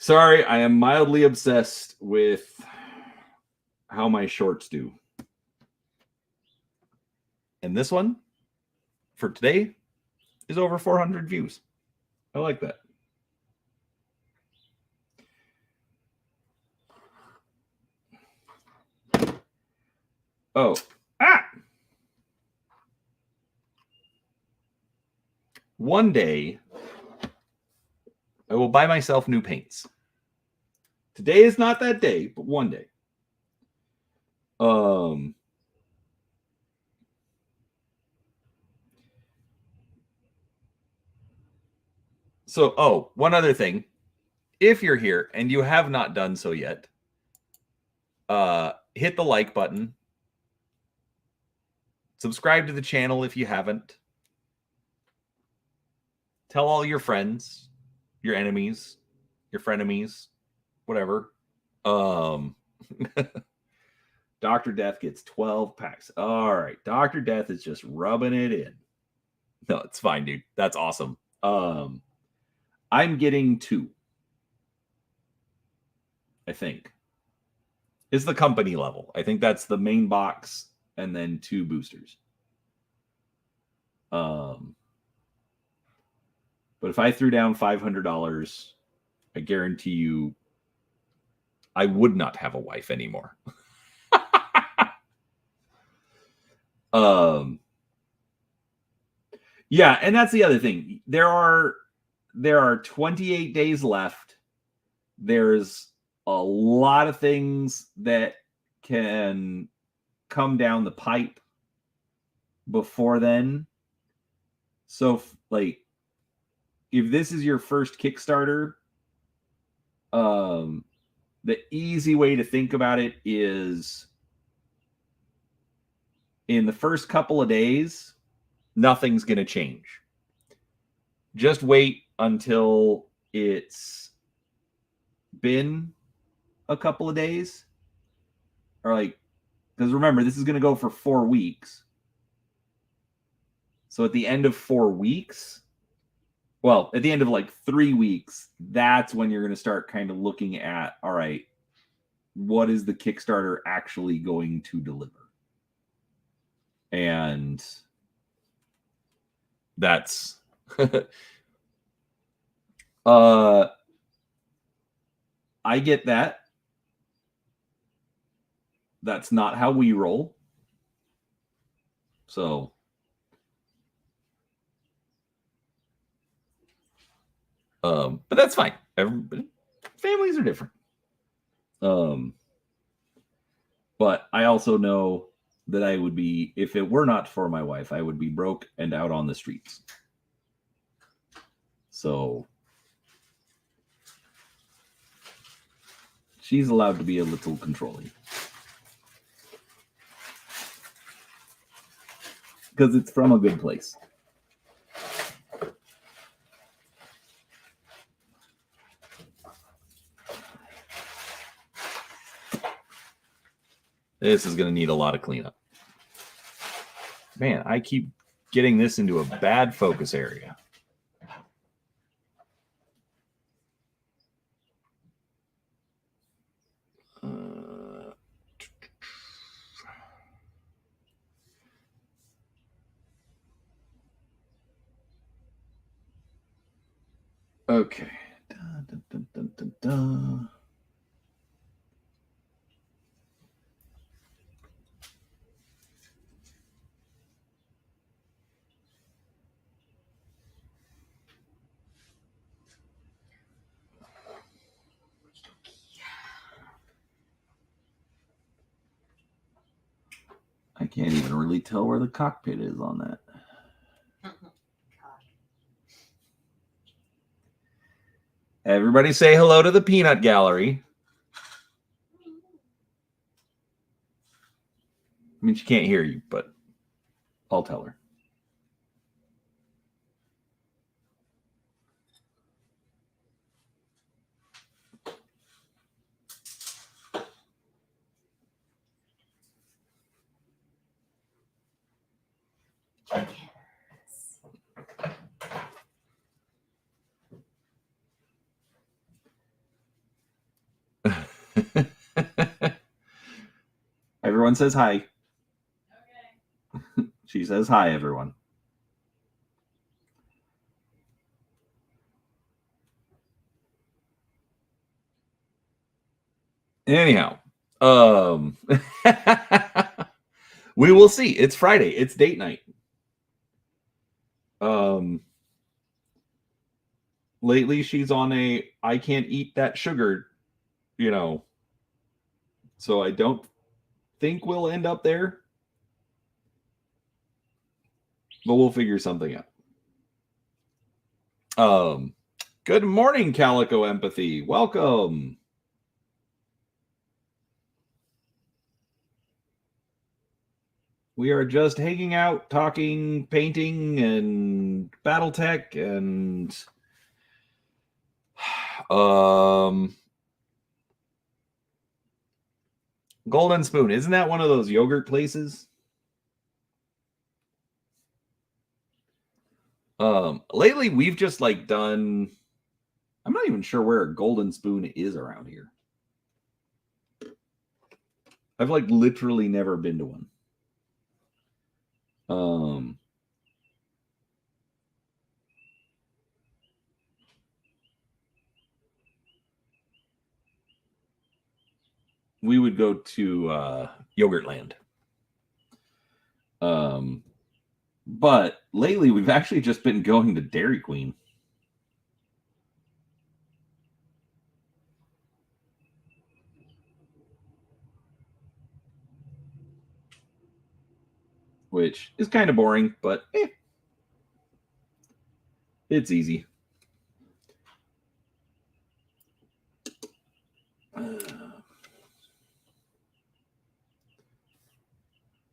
Sorry, I am mildly obsessed with how my shorts do. And this one for today is over 400 views. I like that. Oh, one day I will buy myself new paints. Today is not that day, but one day. So, one other thing. If you're here and you have not done so yet, hit the like button. Subscribe to the channel if you haven't. Tell all your friends, your enemies, your frenemies, whatever. Dr. Death gets 12 packs. All right. Dr. Death is just rubbing it in. No, it's fine, dude. That's awesome. I'm getting 2. I think. It's the company level. I think that's the main box and then 2 boosters. But if I threw down $500, I guarantee you I would not have a wife anymore. Yeah, and that's the other thing. There are 28 days left. There's a lot of things that can come down the pipe before then. So, like, if this is your first Kickstarter, the easy way to think about it is in the first couple of days, nothing's going to change. Just wait until it's been a couple of days. Or like, because remember, this is going to go for 4 weeks. So at the end of 4 weeks, well, at the end of like 3 weeks, that's when you're going to start kind of looking at, all right, what is the Kickstarter actually going to deliver? And that's I get that. That's not how we roll. So but that's fine. Families are different. But I also know that I would be, if it were not for my wife, I would be broke and out on the streets. So she's allowed to be a little controlling. Because it's from a good place. This is going to need a lot of cleanup. Man, I keep getting this into a bad focus area. Okay. Dun, dun, dun, dun, dun, dun. I can't even really tell where the cockpit is on that. Everybody say hello to the peanut gallery. I mean, she can't hear you, but I'll tell her. Everyone says hi. Okay. She says hi, everyone. Anyhow, we will see. It's Friday. It's date night. Lately she's on a I can't eat that sugar, so I don't think we'll end up there, but we'll figure something out. Good morning, Calico Empathy. Welcome. We are just hanging out, talking, painting, and Battletech, and Golden Spoon. Isn't that one of those yogurt places? Lately we've just done. I'm not even sure where a Golden Spoon is around here. I've literally never been to one. We would go to Yogurtland. But lately we've actually just been going to Dairy Queen. Which is kind of boring, but it's easy.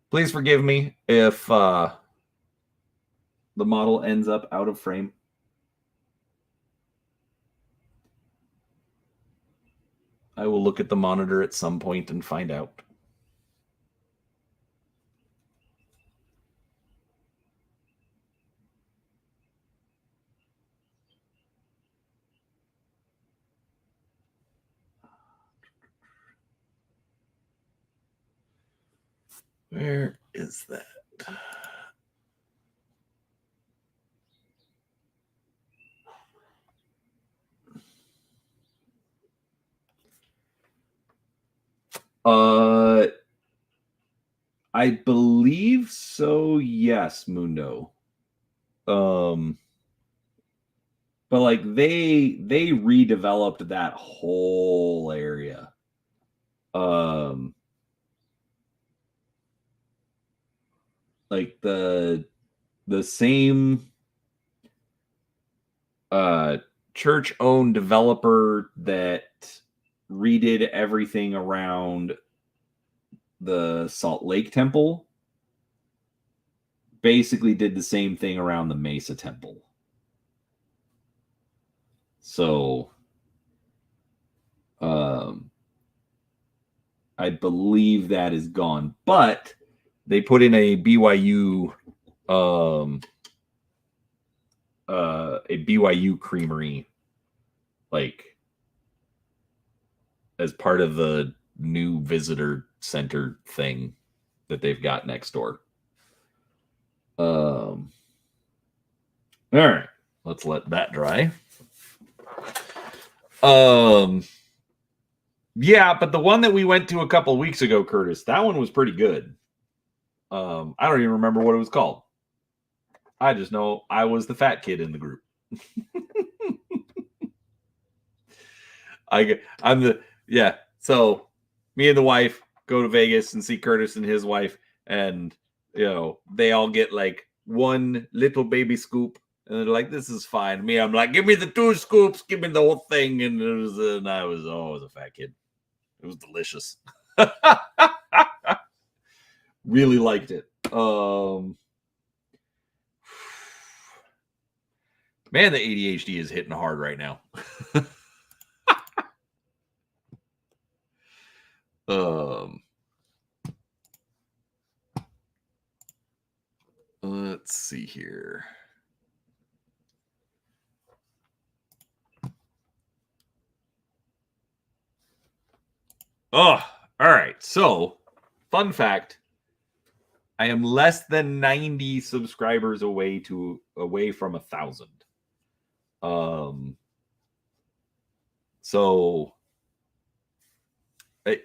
Please forgive me if the model ends up out of frame. I will look at the monitor at some point and find out. Where is that? I believe so, yes, Mundo. But they redeveloped that whole area. The same church-owned developer that redid everything around the Salt Lake Temple basically did the same thing around the Mesa Temple. So I believe that is gone, but they put in a BYU creamery as part of the new visitor center thing that they've got next door. All right, let's let that dry. Yeah, but the one that we went to a couple weeks ago, Curtis, that one was pretty good. I don't even remember what it was called. I just know I was the fat kid in the group. So me and the wife go to Vegas and see Curtis and his wife, and they all get one little baby scoop, and they're like, "This is fine." Me, I'm like, "Give me the 2 scoops, give me the whole thing," and I was a fat kid. It was delicious. Really liked it. Man, the ADHD is hitting hard right now. Let's see here. Oh, all right. So, fun fact: I am less than 90 subscribers away from 1,000. So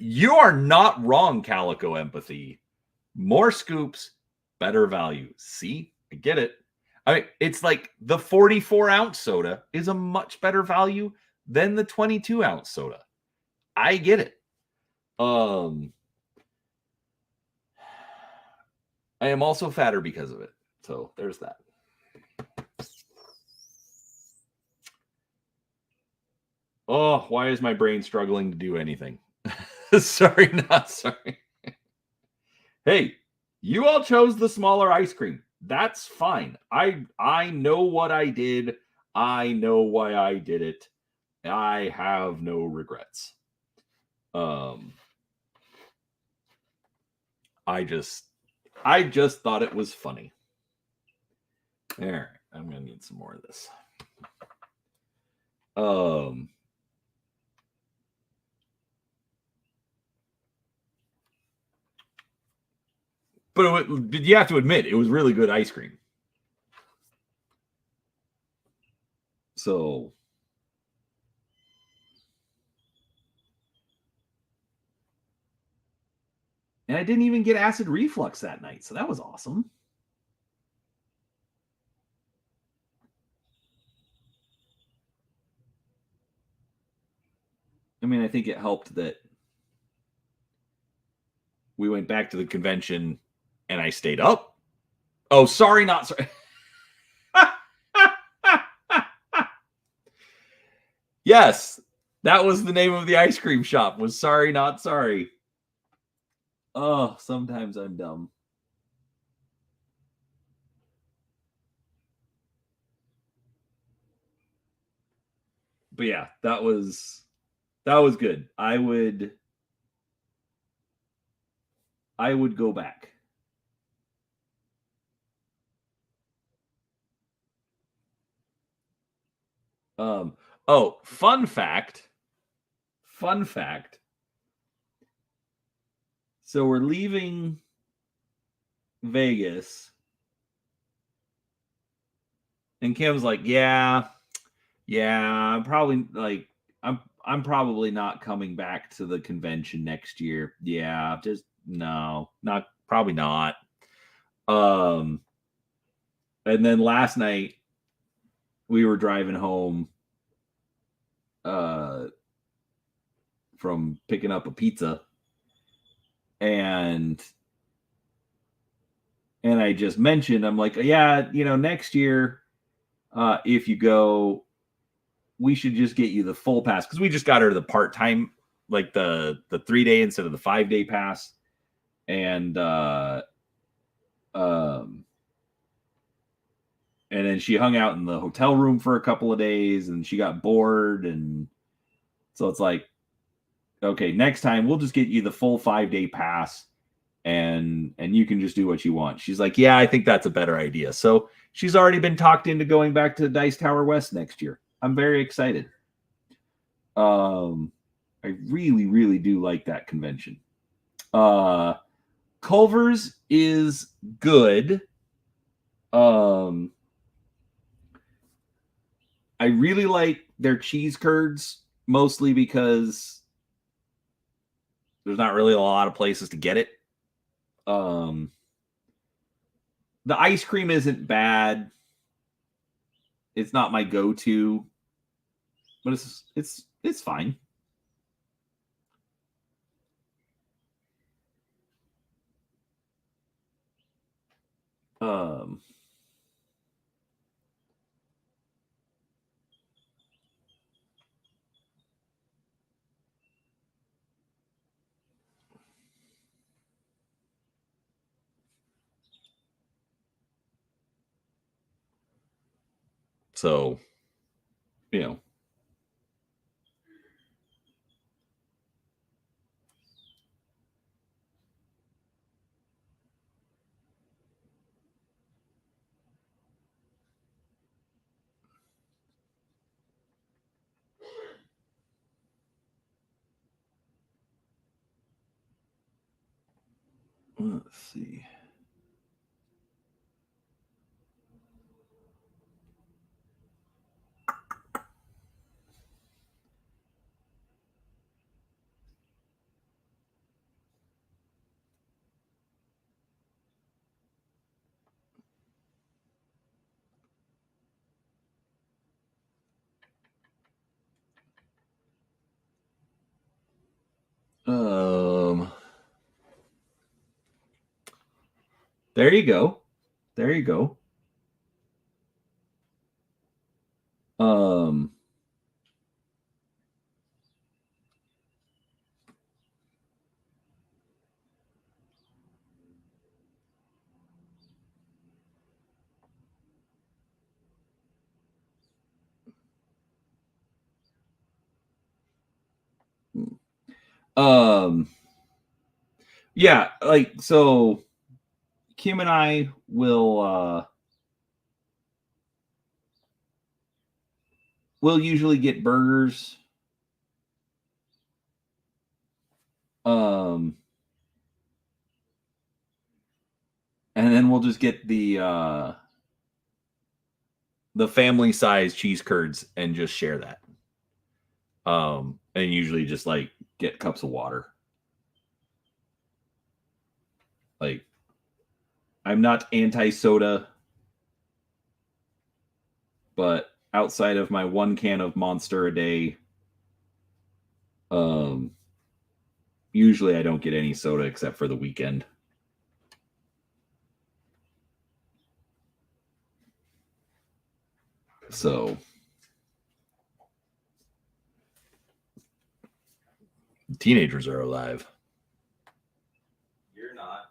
you are not wrong, Calico Empathy. More scoops, better value. See, I get it. I mean, it's like the 44-ounce soda is a much better value than the 22-ounce soda. I get it. I am also fatter because of it. So there's that. Oh, why is my brain struggling to do anything? Sorry, not sorry. Hey, you all chose the smaller ice cream. That's fine. I know what I did. I know why I did it. I have no regrets. I just thought it was funny. All right, I'm gonna need some more of this. But you have to admit, it was really good ice cream. So, and I didn't even get acid reflux that night, so that was awesome. I mean, I think it helped that we went back to the convention and I stayed up. Oh, sorry, not sorry. Yes, that was the name of the ice cream shop. Was Sorry, Not Sorry. Oh, sometimes I'm dumb. But yeah, that was good. I would go back. Oh, fun fact. So we're leaving Vegas. And Kim's like, yeah, I'm probably I'm probably not coming back to the convention next year. Yeah, just no, not probably not. And then last night we were driving home from picking up a pizza, and I just mentioned, I'm like, yeah, next year, if you go, we should just get you the full pass, because we just got her the part-time, like the 3-day instead of the 5-day pass. And and then she hung out in the hotel room for a couple of days and she got bored. And so it's like, okay, next time we'll just get you the full 5-day pass and you can just do what you want. She's like, yeah, I think that's a better idea. So she's already been talked into going back to Dice Tower West next year. I'm very excited. I really, really do like that convention. Culver's is good. I really like their cheese curds, mostly because there's not really a lot of places to get it. The ice cream isn't bad. It's not my go-to, but it's fine. So, you know. Let's see. There you go. There you go. Yeah, like, so Kim and I will we'll usually get burgers. And then we'll just get the family size cheese curds and just share that. And usually just like get cups of water. Like, I'm not anti-soda, but outside of my 1 can of Monster a day, usually I don't get any soda except for the weekend. So teenagers are alive. You're not.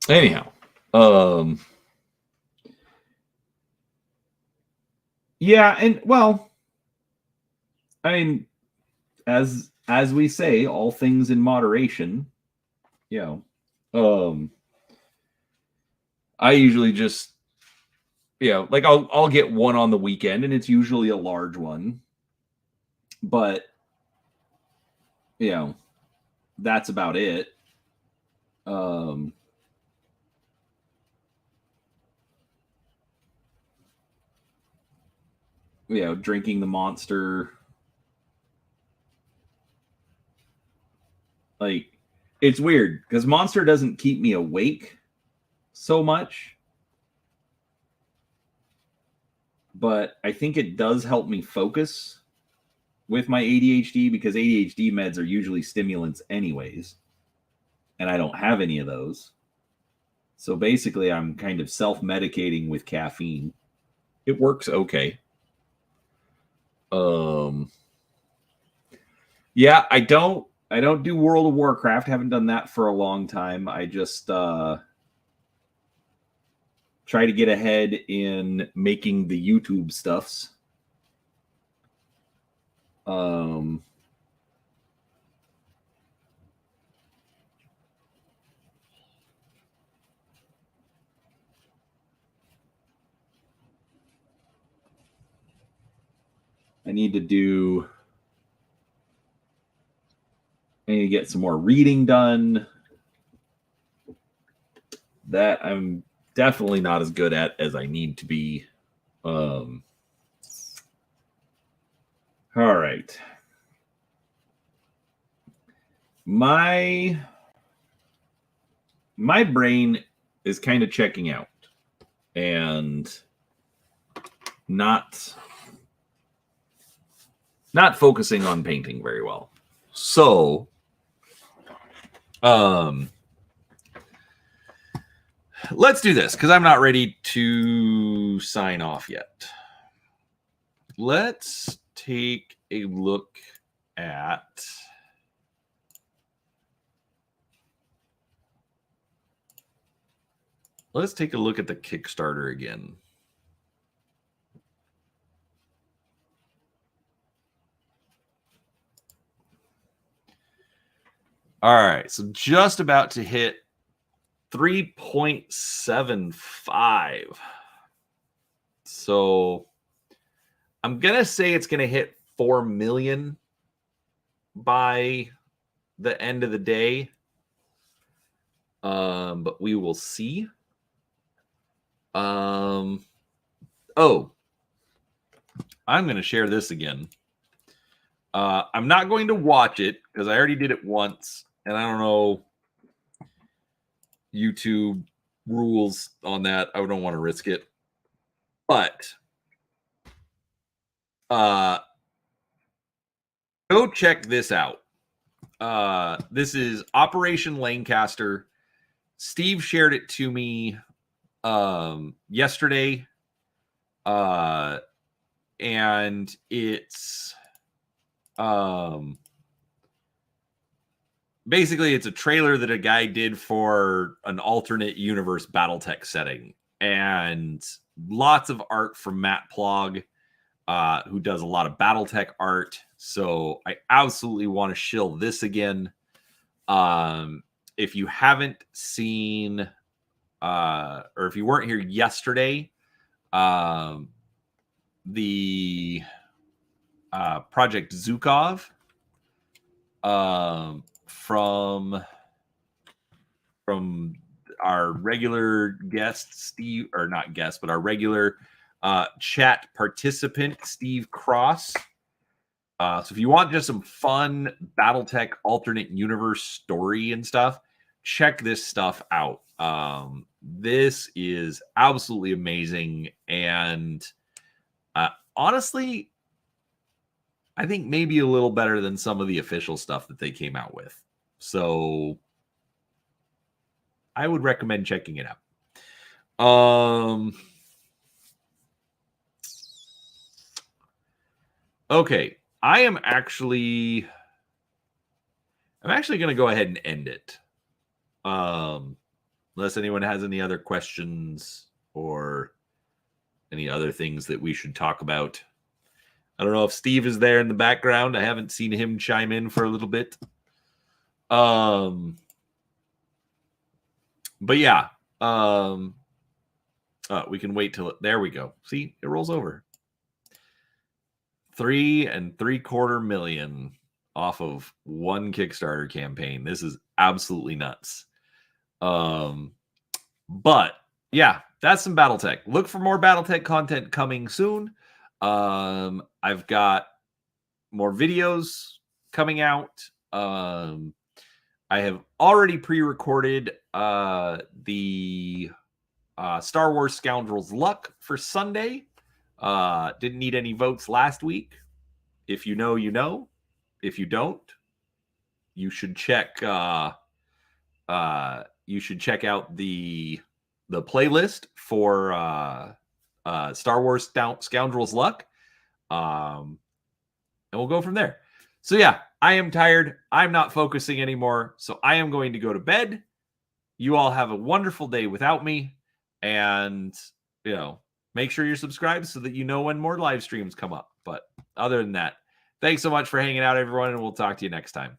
Anyhow, yeah, and well, I mean, as we say, all things in moderation. You know, I usually just, like I'll get one on the weekend, and it's usually a large one, but that's about it. Drinking the Monster. Like, it's weird because Monster doesn't keep me awake so much, but I think it does help me focus with my ADHD, because ADHD meds are usually stimulants anyways, and I don't have any of those. So basically, I'm kind of self-medicating with caffeine. It works okay. Yeah, I don't do World of Warcraft. Haven't done that for a long time. I just try to get ahead in making the YouTube stuffs. I need to get some more reading done. That I'm definitely not as good at as I need to be. All right. My brain is kind of checking out and not focusing on painting very well. So, let's do this because I'm not ready to sign off yet. Let's take a look at the Kickstarter again. All right, so just about to hit 3.75. So I'm going to say it's going to hit 4 million by the end of the day. But we will see. Oh, I'm going to share this again. I'm not going to watch it because I already did it once, and I don't know YouTube rules on that. I don't want to risk it. But go check this out. This is Operation Lancaster. Steve shared it to me yesterday. And it's basically it's a trailer that a guy did for an alternate universe Battletech setting, and lots of art from Matt Plog, who does a lot of Battletech art. So I absolutely want to shill this again. If you haven't seen, or if you weren't here yesterday, the Project Zhukov from our regular guest Steve, or not guest, but our regular chat participant Steve Cross. So if you want just some fun Battletech alternate universe story and stuff, check this stuff out. This is absolutely amazing, and honestly, I think maybe a little better than some of the official stuff that they came out with. So I would recommend checking it out. Okay, I'm actually going to go ahead and end it. Unless anyone has any other questions or any other things that we should talk about. I don't know if Steve is there in the background. I haven't seen him chime in for a little bit. But yeah. We can wait till there we go. See, it rolls over. 3.75 million off of one Kickstarter campaign. This is absolutely nuts. But yeah, that's some Battletech. Look for more Battletech content coming soon. I've got more videos coming out. I have already pre-recorded the Star Wars Scoundrels Luck for Sunday. Didn't need any votes last week. If you know, you know. If you don't, you should check. You should check out the playlist for Star Wars Scoundrels Luck. And we'll go from there. So yeah, I am tired. I'm not focusing anymore. So I am going to go to bed. You all have a wonderful day without me. And, make sure you're subscribed so that you know when more live streams come up. But other than that, thanks so much for hanging out, everyone. And we'll talk to you next time.